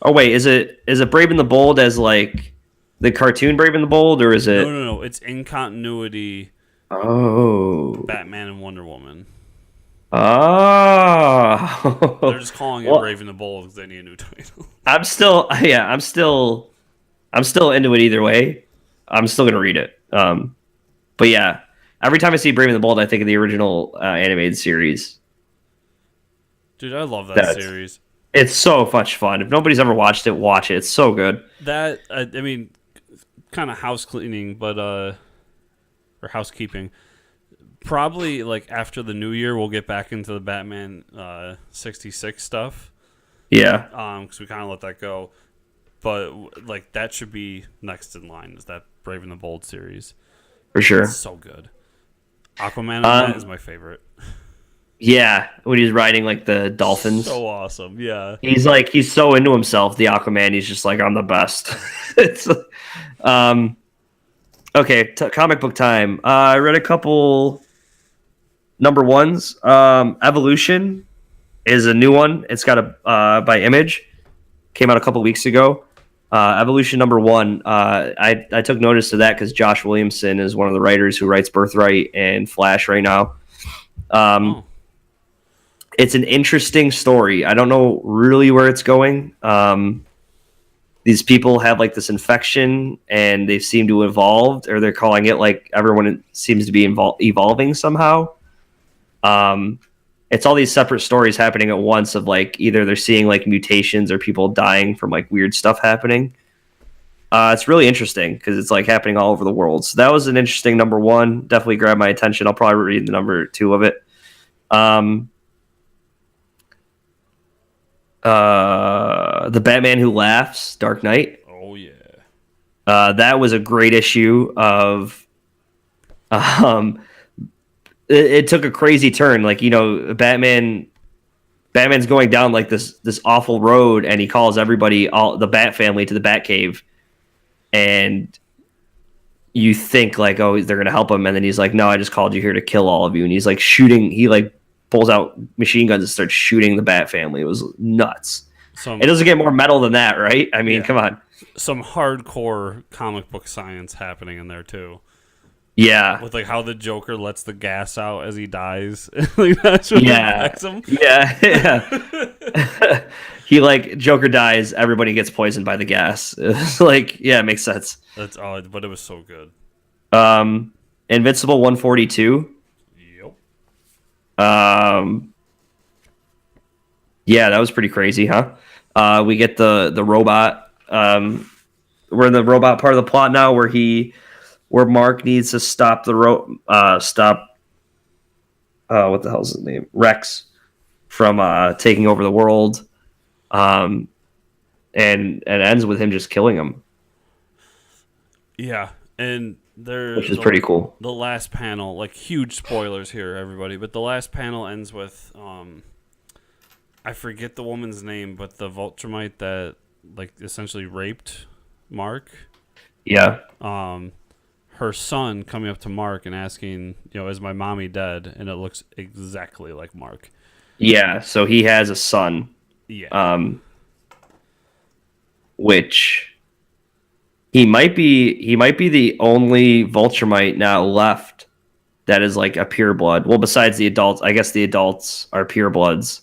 Oh, wait, is it Brave and the Bold as, like, the cartoon Brave and the Bold, or is it... No. It's in continuity Batman and Wonder Woman. Oh. They're just calling it Brave and the Bold because they need a new title. I'm still into it either way. I'm still gonna read it. But yeah, every time I see Brave and the Bold, I think of the original animated series. Dude, I love that series. It's so much fun. If nobody's ever watched it, watch it. It's so good. That I mean, kind of house cleaning, but or housekeeping. Probably like after the new year, we'll get back into the Batman 66 stuff. Yeah. Because we kind of let that go. But like that should be next in line. Is that Brave and the Bold series? For sure. It's so good. Aquaman on that is my favorite. Yeah, when he's riding like the dolphins. So awesome. Yeah. He's so into himself, the Aquaman. He's just like, I'm the best. It's okay. Comic book time. I read a couple number ones. Evolution is a new one. It's got a by Image. Came out a couple weeks ago. Evolution number one. I took notice of that because Josh Williamson is one of the writers who writes Birthright and Flash right now. It's an interesting story. I don't know really where it's going. These people have like this infection and they seem to evolve, or they're calling it like everyone seems to be evolving somehow. It's all these separate stories happening at once of like either they're seeing like mutations or people dying from like weird stuff happening. It's really interesting because it's like happening all over the world. So that was an interesting number one. Definitely grabbed my attention. I'll probably read the number two of it. The Batman Who Laughs, Dark Knight. Oh yeah. That was a great issue of it took a crazy turn. Like, you know, Batman's going down like this awful road, and he calls everybody, all the Bat family, to the Batcave, and you think like, oh, they're gonna help him, and then he's like, no, I just called you here to kill all of you, and he's like shooting. He like pulls out machine guns and starts shooting the Bat family. It was nuts. It doesn't get more metal than that, right? I mean, come on. Some hardcore comic book science happening in there too. Yeah. With like how the Joker lets the gas out as he dies. Like that's what affects him. Yeah. He like Joker dies, everybody gets poisoned by the gas. It's like, yeah, it makes sense. That's all, but it was so good. Invincible 142. Yep. Yeah, that was pretty crazy, huh? We get the robot. We're in the robot part of the plot now, where Mark needs to stop what the hell's his name? Rex from taking over the world. And ends with him just killing him. Yeah, and which is pretty cool. The last panel, like huge spoilers here, everybody, but the last panel ends with I forget the woman's name, but the Viltrumite that like essentially raped Mark. Yeah. Her son coming up to Mark and asking, you know, is my mommy dead? And it looks exactly like Mark. Yeah, so he has a son. Yeah. Which he might be the only Viltrumite now left that is like a pureblood. Well, besides the adults, I guess the adults are purebloods.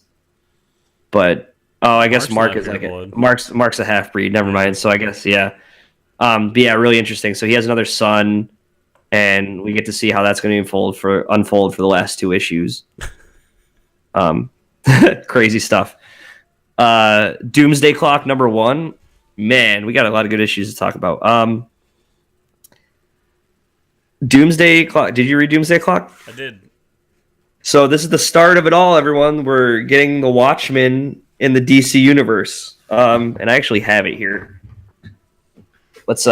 But I guess Mark is like Mark's a half breed. Never mind. So I guess but yeah, really interesting. So he has another son, and we get to see how that's going to unfold for the last two issues. Crazy stuff. Doomsday Clock number one. Man, we got a lot of good issues to talk about. Doomsday Clock. Did you read Doomsday Clock? I did. So this is the start of it all, everyone. We're getting the Watchmen in the DC universe. and I actually have it here. Let's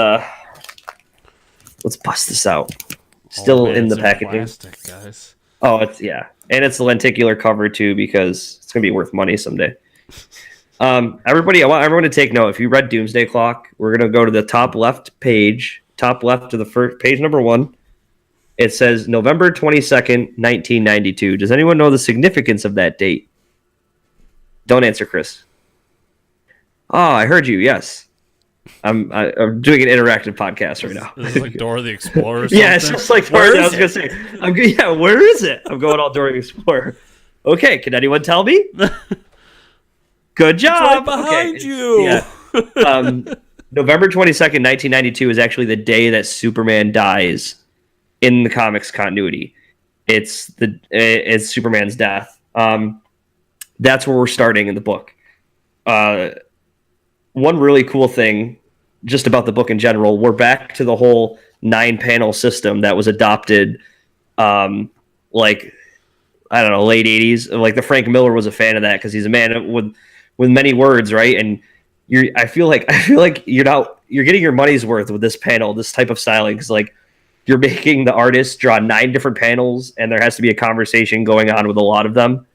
bust this out. Still in the packaging. Plastic, guys. Oh, it's and it's a lenticular cover too because it's gonna be worth money someday. Everybody, I want everyone to take note. If you read Doomsday Clock, we're gonna go to the top left to the first page number 1. It says November 22nd, 1992. Does anyone know the significance of that date? Don't answer, Chris. Oh, I heard you. Yes. I'm doing an interactive podcast right now. This is like Dora the Explorer or something? Yeah, it's just like Dora. I was going to say, where is it? I'm going all Dora the Explorer. Okay, can anyone tell me? Good job. It's right behind you. Yeah. November 22nd, 1992 is actually the day that Superman dies in the comics continuity. It's Superman's death. That's where we're starting in the book. One really cool thing just about the book in general, we're back to the whole 9-panel system that was adopted late 80s. Like the Frank Miller was a fan of that because he's a man with many words, right? And I feel like you're getting your money's worth with this panel, this type of styling, because like you're making the artist draw 9 different panels and there has to be a conversation going on with a lot of them.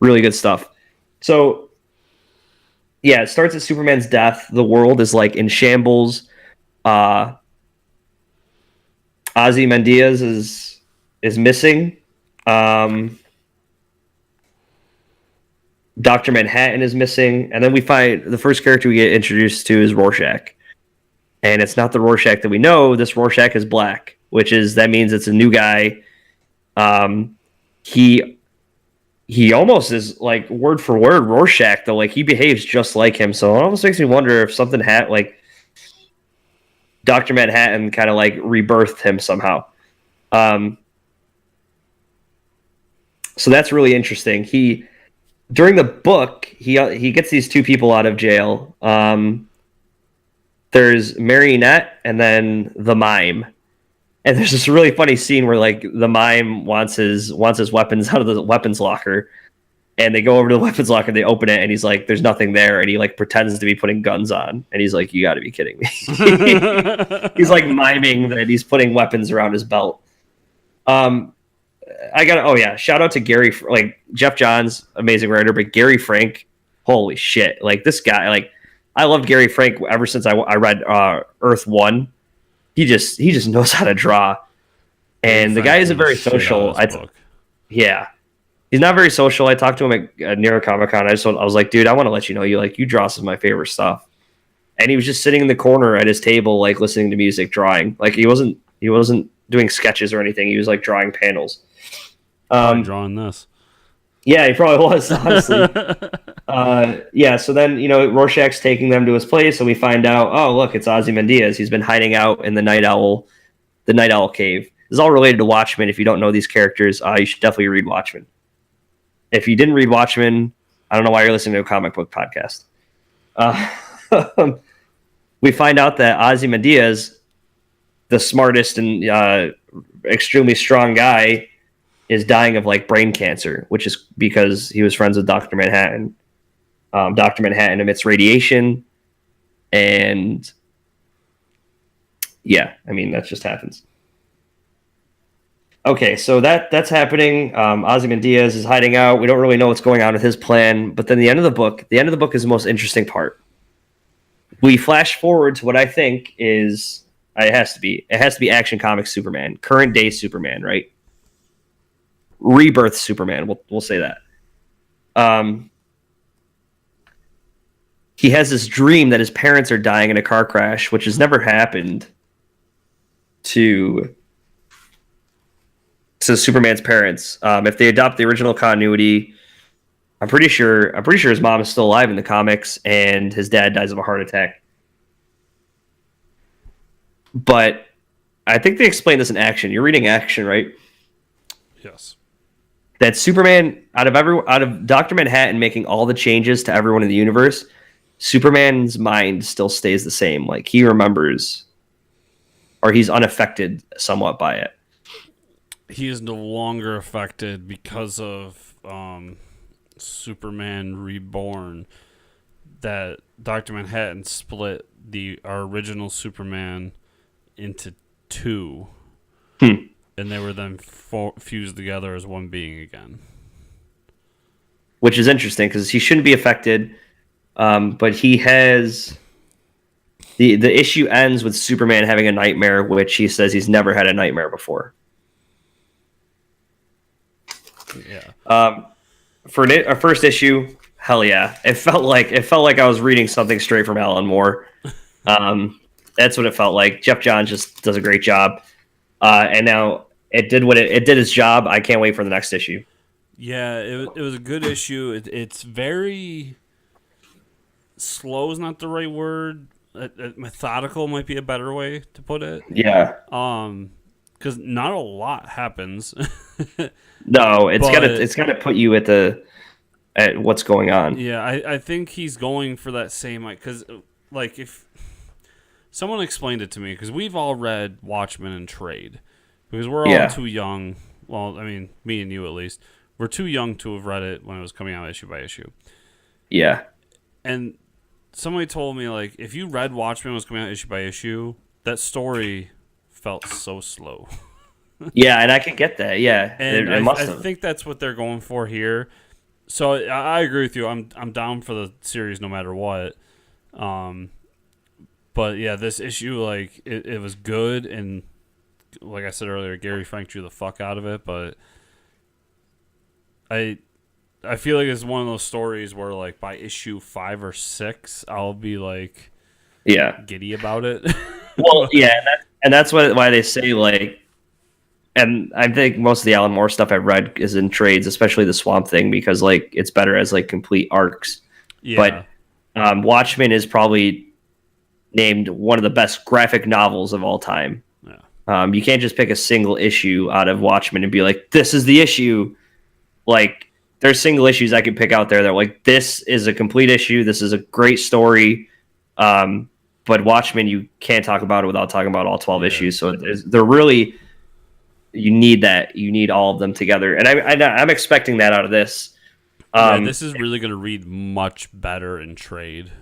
Really good stuff. So yeah, it starts at Superman's death. The world is like in shambles. Ozymandias is missing. Dr. Manhattan is missing. And then we find the first character we get introduced to is Rorschach. And it's not the Rorschach that we know. This Rorschach is black, that means it's a new guy. He almost is like word for word Rorschach, though. Like he behaves just like him. So it almost makes me wonder if something like Dr. Manhattan kind of like rebirthed him somehow. So that's really interesting. During the book, he gets these 2 people out of jail. There's Marionette and then the Mime. And there's this really funny scene where like the Mime wants his weapons out of the weapons locker, and they go over to the weapons locker, they open it, and he's like, "There's nothing there," and he like pretends to be putting guns on, and he's like, "You got to be kidding me!" He's like miming that he's putting weapons around his belt. Shout out to Gary, like Jeff Johns, amazing writer, but Gary Frank, holy shit, like this guy, like I loved Gary Frank ever since I read Earth 1. He just knows how to draw, and the guy isn't very social. Yeah, he's not very social. I talked to him at New York Comic Con. I was like, dude, I want to let you know you draw some of my favorite stuff. And he was just sitting in the corner at his table, like listening to music, drawing. Like he wasn't doing sketches or anything. He was like drawing panels. Drawing this. Yeah, he probably was, honestly. So then, Rorschach's taking them to his place, and we find out, oh, look, it's Ozymandias. He's been hiding out in the Night Owl cave. This is all related to Watchmen. If you don't know these characters, you should definitely read Watchmen. If you didn't read Watchmen, I don't know why you're listening to a comic book podcast. We find out that Ozymandias, the smartest and extremely strong guy, is dying of like brain cancer, which is because he was friends with Dr. Manhattan. Dr. Manhattan emits radiation, and that just happens. Okay, so that's happening. Ozymandias is hiding out. We don't really know what's going on with his plan, but then the end of the book is the most interesting part. We flash forward to what I think is it has to be Action Comics Superman, current day Superman, right? Rebirth Superman, we'll say that. He has this dream that his parents are dying in a car crash, which has never happened to Superman's parents. If they adopt the original continuity, I'm pretty sure his mom is still alive in the comics, and his dad dies of a heart attack. But I think they explain this in Action. You're reading Action, right? Yes. That Superman, out of Dr. Manhattan making all the changes to everyone in the universe, Superman's mind still stays the same. Like he remembers, or he's unaffected somewhat by it. He is no longer affected because of Superman Reborn that Dr. Manhattan split our original Superman into two, Hmm. and they were then fused together as one being again. Which is interesting because he shouldn't be affected, but he has the issue ends with Superman having a nightmare, which he says he's never had a nightmare before. Yeah. For a first issue, hell yeah! It felt like I was reading something straight from Alan Moore. That's what it felt like. Jeff Johns just does a great job, and now it did it did its job. I can't wait for the next issue. Yeah, it was a good issue. It's very slow is not the right word. Methodical might be a better way to put it. Yeah. Because not a lot happens. No, it's But- gotta put you at what's going on. Yeah, I think he's going for that same because like if someone explained it to me, because we've all read Watchmen and Trade, because we're all too young. Well, I mean, me and you at least. We're too young to have read it when it was coming out issue by issue. Yeah. And somebody told me, like, if you read Watchmen when it was coming out issue by issue, that story felt so slow. Yeah, and I can get that. Yeah, And it must I have. think that's what they're going for here. So I agree with you. I'm down for the series no matter what. But yeah, this issue, like, it was good, and like I said earlier, Gary Frank drew the fuck out of it, but I feel like it's one of those stories where, like, by issue 5 or 6, I'll be like, giddy about it. Well, yeah, and that's why they say, like, and I think most of the Alan Moore stuff I've read is in trades, especially the Swamp Thing, because, like, it's better as, like, complete arcs. Yeah. But Watchmen is probably named one of the best graphic novels of all time. Yeah. You can't just pick a single issue out of Watchmen and be like, this is the issue. Like, there's single issues I could pick out there that are like, this is a complete issue. This is a great story. But Watchmen, you can't talk about it without talking about all 12 issues. So they're really, you need that. You need all of them together. And I'm expecting that out of this. This is really going to read much better in trade.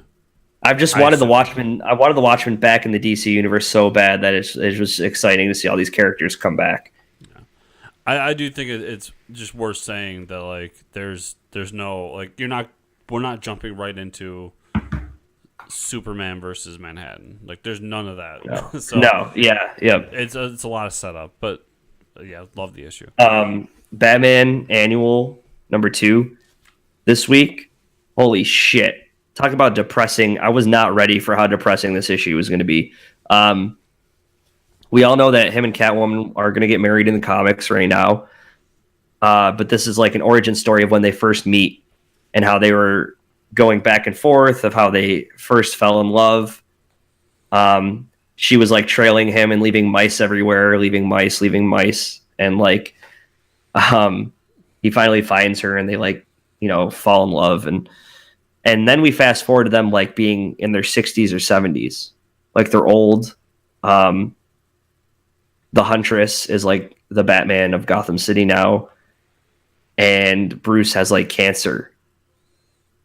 I've just wanted the Watchmen. I wanted the Watchmen back in the DC universe so bad that it was exciting to see all these characters come back. I do think it's just worth saying that, like, there's no, like, we're not jumping right into Superman versus Manhattan. Like, there's none of that. No, So no, yeah. it's a lot of setup, but yeah, love the issue. Batman Annual #2 this week. Holy shit! Talk about depressing. I was not ready for how depressing this issue was going to be. We all know that him and Catwoman are going to get married in the comics right now. But this is like an origin story of when they first meet and how they were going back and forth, of how they first fell in love. She was like trailing him and leaving mice everywhere, leaving mice. And like, he finally finds her and they, like, you know, fall in love. And then we fast forward to them, like, being in their 60s or 70s. Like, they're old. The Huntress is, like, the Batman of Gotham City now. And Bruce has, like, cancer.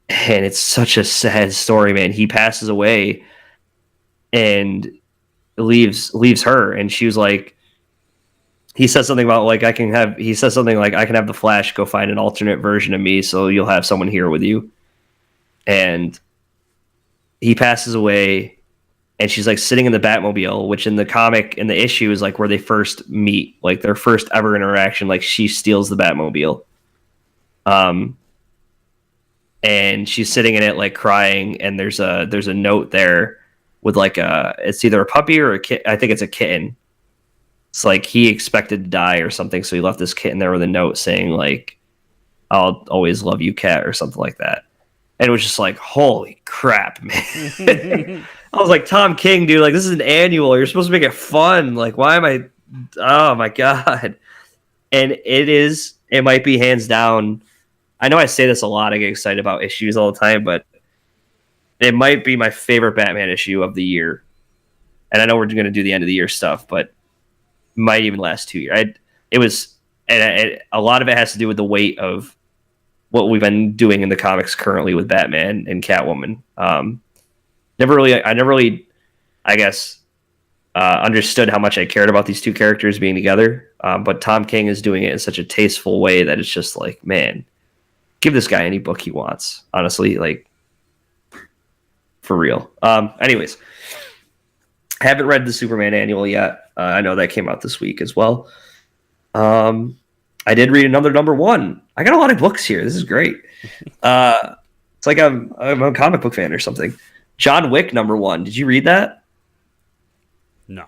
And it's such a sad story, man. He passes away and leaves her. And she was like, he says something about, like, I can have the Flash go find an alternate version of me so you'll have someone here with you. And he passes away. And she's, like, sitting in the Batmobile, which in the comic, in the issue, is, like, where they first meet, like, their first ever interaction. Like, she steals the Batmobile. And she's sitting in it, like, crying, and there's a note there with, like, it's either a puppy or a kitten. I think it's a kitten. It's like he expected to die or something, so he left this kitten there with a note saying, like, I'll always love you, cat, or something like that. And it was just like, holy crap, man. I was like, Tom King, dude, like, this is an annual. You're supposed to make it fun. Like, why am I? Oh, my God. And it might be hands down. I know I say this a lot. I get excited about issues all the time, but it might be my favorite Batman issue of the year. And I know we're going to do the end of the year stuff, but might even last 2 years. A lot of it has to do with the weight of what we've been doing in the comics currently with Batman and Catwoman. I never really, I guess, understood how much I cared about these two characters being together. But Tom King is doing it in such a tasteful way that it's just like, man, give this guy any book he wants. Honestly, like, for real. Anyways, haven't read the Superman annual yet. I know that came out this week as well. I did read another #1. I got a lot of books here. This is great. It's like I'm a comic book fan or something. John Wick #1. Did you read that? No.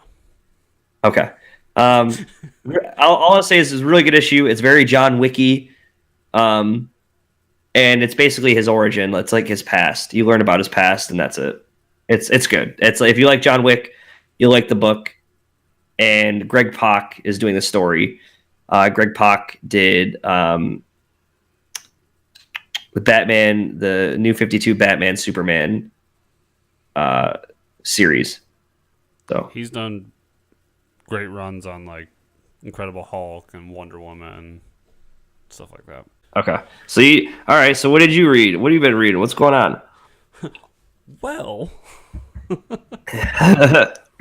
Okay. All I'll say is it's a really good issue. It's very John Wicky. And it's basically his origin. It's like his past. You learn about his past, and that's it. It's good. It's like, if you like John Wick, you'll like the book. And Greg Pak is doing the story. Greg Pak did with Batman, the New 52 Batman Superman series. So he's done great runs on like Incredible Hulk and Wonder Woman and stuff like that. Okay. So all right. So what did you read? What have you been reading? What's going on? Well,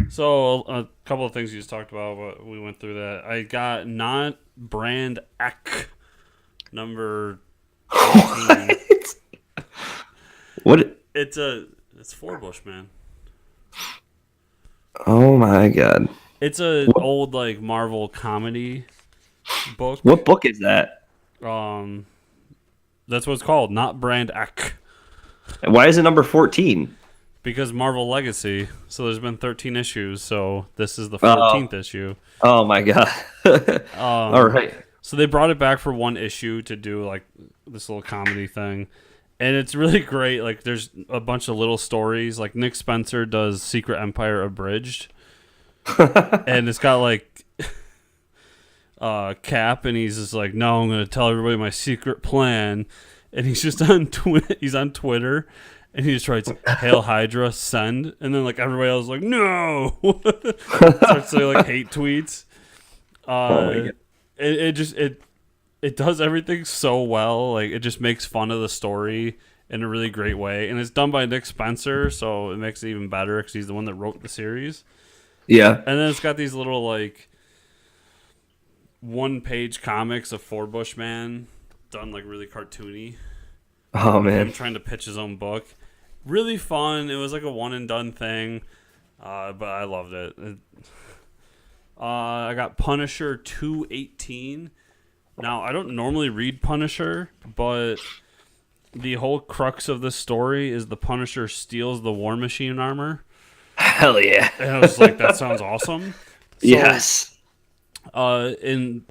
so a couple of things you just talked about, but we went through that. I got Not Brand Ek number 18. What? It's Forbush, man. Oh my god. It's a old like Marvel comedy book. What book is that? That's what it's called, Not Brand Ek. Why is it number 14? Because Marvel Legacy. So there's been 13 issues, so this is the 14th issue. Oh my god. All right. So they brought it back for one issue to do like this little comedy thing. And it's really great. Like there's a bunch of little stories. Like Nick Spencer does Secret Empire Abridged. And it's got like Cap, and he's just like, no, I'm going to tell everybody my secret plan. And he's just on he's on Twitter, and he just writes, Hail Hydra, send. And then like everybody else is like, no. Starts saying like hate tweets. Oh my god. It does everything so well. Like it just makes fun of the story in a really great way, and it's done by Nick Spencer, so it makes it even better because he's the one that wrote the series. Yeah. And then it's got these little like one-page comics of Forbush Man done like really cartoony. Oh man. Him trying to pitch his own book. Really fun. It was like a one and done thing, but I loved it. I got Punisher 218. Now, I don't normally read Punisher, but the whole crux of this story is the Punisher steals the War Machine armor. Hell yeah. And I was like, that sounds awesome. So, yes. In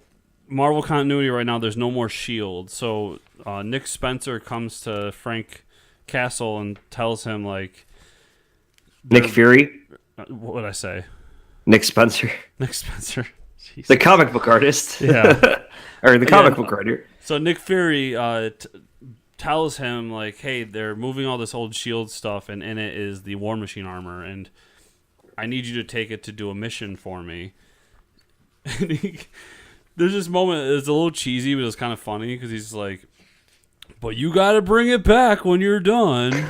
Marvel continuity right now, there's no more S.H.I.E.L.D. So Nick Spencer comes to Frank Castle and tells him, like... Nick Fury? What would I say? Nick Spencer. Nick Spencer. Jeez. The comic book artist. Yeah. Or the comic book writer. So Nick Fury tells him, like, hey, they're moving all this old S.H.I.E.L.D. stuff, and in it is the War Machine armor, and I need you to take it to do a mission for me. And there's this moment, it's a little cheesy, but it's kind of funny, because he's like, but you got to bring it back when you're done.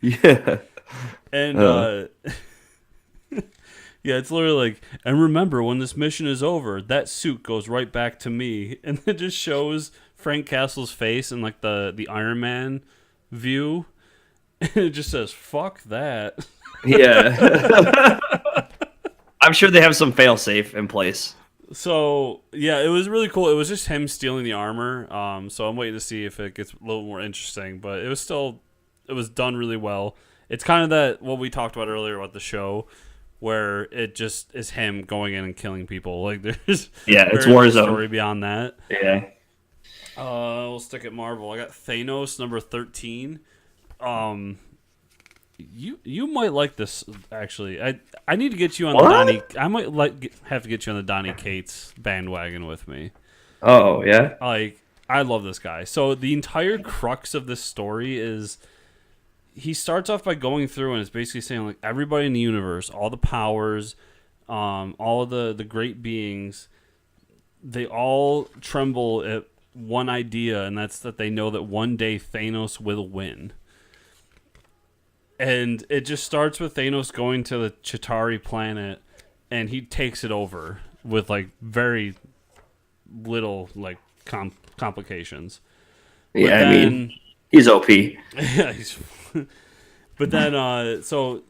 Yeah. And, yeah, it's literally like, and remember, when this mission is over, that suit goes right back to me. And it just shows Frank Castle's face in, like, the Iron Man view. And it just says, fuck that. Yeah. I'm sure they have some fail-safe in place. So, yeah, it was really cool. It was just him stealing the armor. So I'm waiting to see if it gets a little more interesting. But it was done really well. It's kind of that, what we talked about earlier about the show, where it just is him going in and killing people. Like there's it's Warzone story beyond that. Yeah. We'll stick at Marvel. I got Thanos number 13. You might like this actually. I need to get you on the Donnie. I might have to get you on the Donnie Cates bandwagon with me. Oh yeah. Like I love this guy. So the entire crux of this story is. He starts off by going through and it's basically saying like everybody in the universe, all the powers, all of the great beings, they all tremble at one idea, and that's that they know that one day Thanos will win. And it just starts with Thanos going to the Chitauri planet, and he takes it over with like very little like complications. Yeah, I mean, he's OP. Yeah, but then so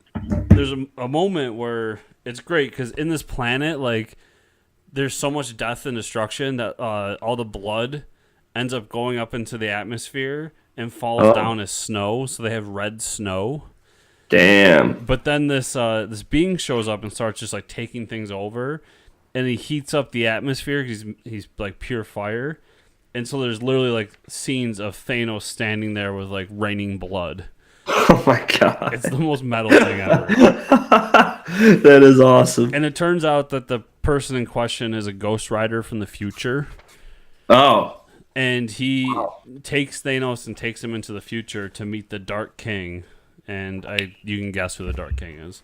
there's a moment where it's great because in this planet, like, there's so much death and destruction that all the blood ends up going up into the atmosphere and falls down as snow. So they have red snow. Damn. But then this being shows up and starts just like taking things over, and he heats up the atmosphere because he's like pure fire. And so there's literally like scenes of Thanos standing there with like raining blood. Oh my god. It's the most metal thing ever. That is awesome. And it turns out that the person in question is a Ghost Rider from the future. Oh. And he takes Thanos and takes him into the future to meet the Dark King. And you can guess who the Dark King is.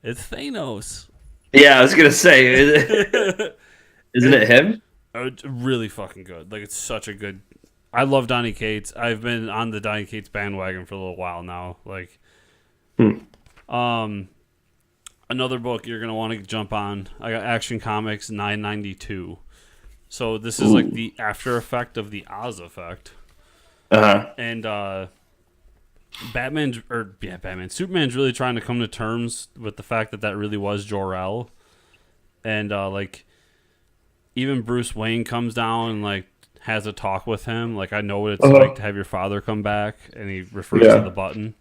It's Thanos. Yeah, I was gonna say, isn't it him? It's really fucking good. Like, it's such a good. I love Donny Cates. I've been on the Donny Cates bandwagon for a little while now. Like, another book you're gonna want to jump on. I got Action Comics 992. So this is like the after effect of the Oz effect. And Superman's really trying to come to terms with the fact that really was Jor-El. And like, even Bruce Wayne comes down and like has a talk with him. Like, I know what it's like to have your father come back, and he refers to the button.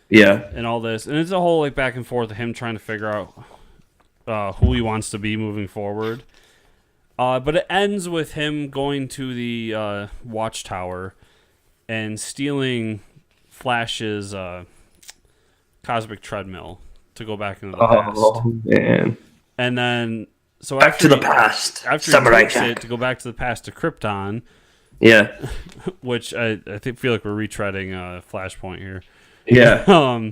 Yeah. And all this. And it's a whole like back and forth of him trying to figure out who he wants to be moving forward. But it ends with him going to the Watchtower and stealing Flash's cosmic treadmill to go back into the past. Oh, man. And then, so back to the past. After Samurai he takes Jack. it to go back to the past to Krypton, Yeah. which I feel like we're retreading Flashpoint here. Yeah.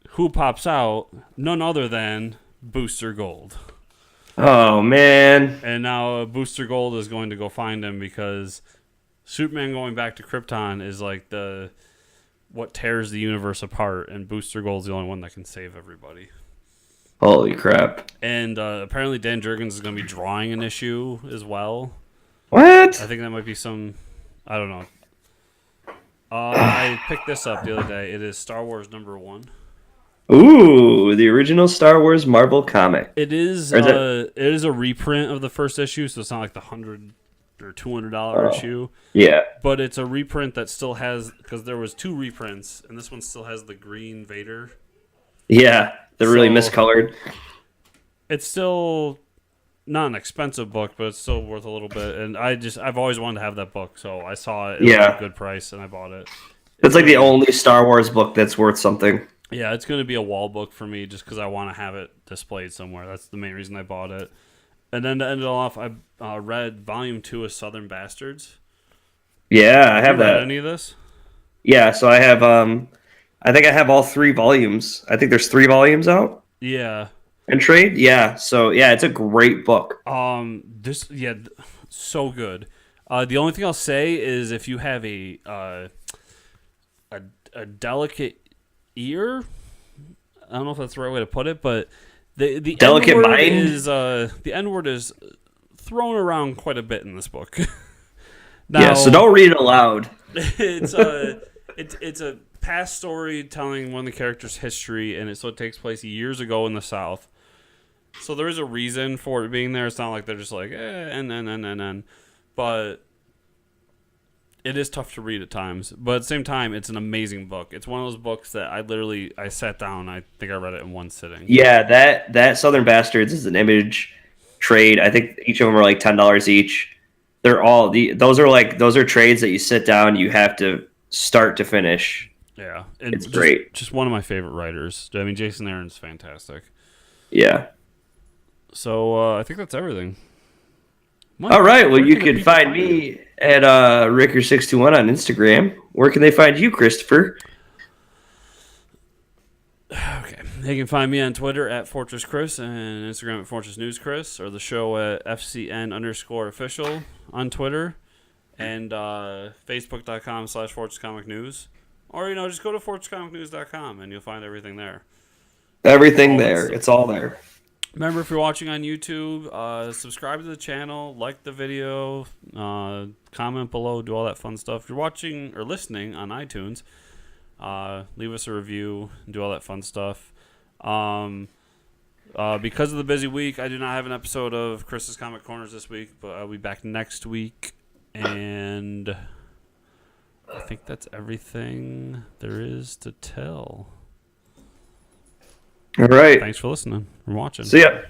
Who pops out? None other than Booster Gold. Oh, man. And now Booster Gold is going to go find him because Superman going back to Krypton is like what tears the universe apart, and Booster Gold's the only one that can save everybody. Holy crap. And apparently Dan Jurgens is going to be drawing an issue as well. What? I think that might be some... I don't know. I picked this up the other day. It is Star Wars #1. Ooh, the original Star Wars Marvel comic. It is a reprint of the first issue, so it's not like the $100 or $200 issue. Yeah. But it's a reprint that still has... Because there was 2 reprints, and this one still has the green Vader. Yeah, they're really miscolored. It's still not an expensive book, but it's still worth a little bit. And I've always wanted to have that book, so I saw it at a good price, and I bought it. It's like the only Star Wars book that's worth something. Yeah, it's going to be a wall book for me just because I want to have it displayed somewhere. That's the main reason I bought it. And then to end it off, I read Volume 2 of Southern Bastards. Yeah, I have that. Any of this? Yeah, so I have... I think I have all 3 volumes. I think there's 3 volumes out. Yeah. And trade? Yeah. So, yeah, it's a great book. So good. The only thing I'll say is if you have a delicate ear, I don't know if that's the right way to put it, but the delicate N-word mind is the N-word is thrown around quite a bit in this book. Now, yeah, so don't read it aloud. It's a past story telling one of the characters' history, and it takes place years ago in the South. So there is a reason for it being there. It's not like they're just like, and. But it is tough to read at times. But at the same time, it's an amazing book. It's one of those books that I sat down, I think I read it in one sitting. Yeah, that Southern Bastards is an Image trade. I think each of them are like $10 each. They're all those are trades that you sit down, you have to start to finish. Yeah, and it's great. Just one of my favorite writers. I mean, Jason Aaron's fantastic. Yeah. So I think that's everything. Mike, all right. Well, you can find me at Ricker621 on Instagram. Where can they find you, Christopher? Okay. You can find me on Twitter at Fortress Chris and Instagram at Fortress News Chris, or the show at FCN_official on Twitter, and Facebook.com/Fortress Comic News. Or, just go to FortressComicNews.com and you'll find everything there. Everything there. It's all there. Remember, if you're watching on YouTube, subscribe to the channel, like the video, comment below, do all that fun stuff. If you're watching or listening on iTunes, leave us a review, do all that fun stuff. Because of the busy week, I do not have an episode of Chris's Comic Corners this week, but I'll be back next week. And I think that's everything there is to tell. All right. Thanks for listening and watching. See ya.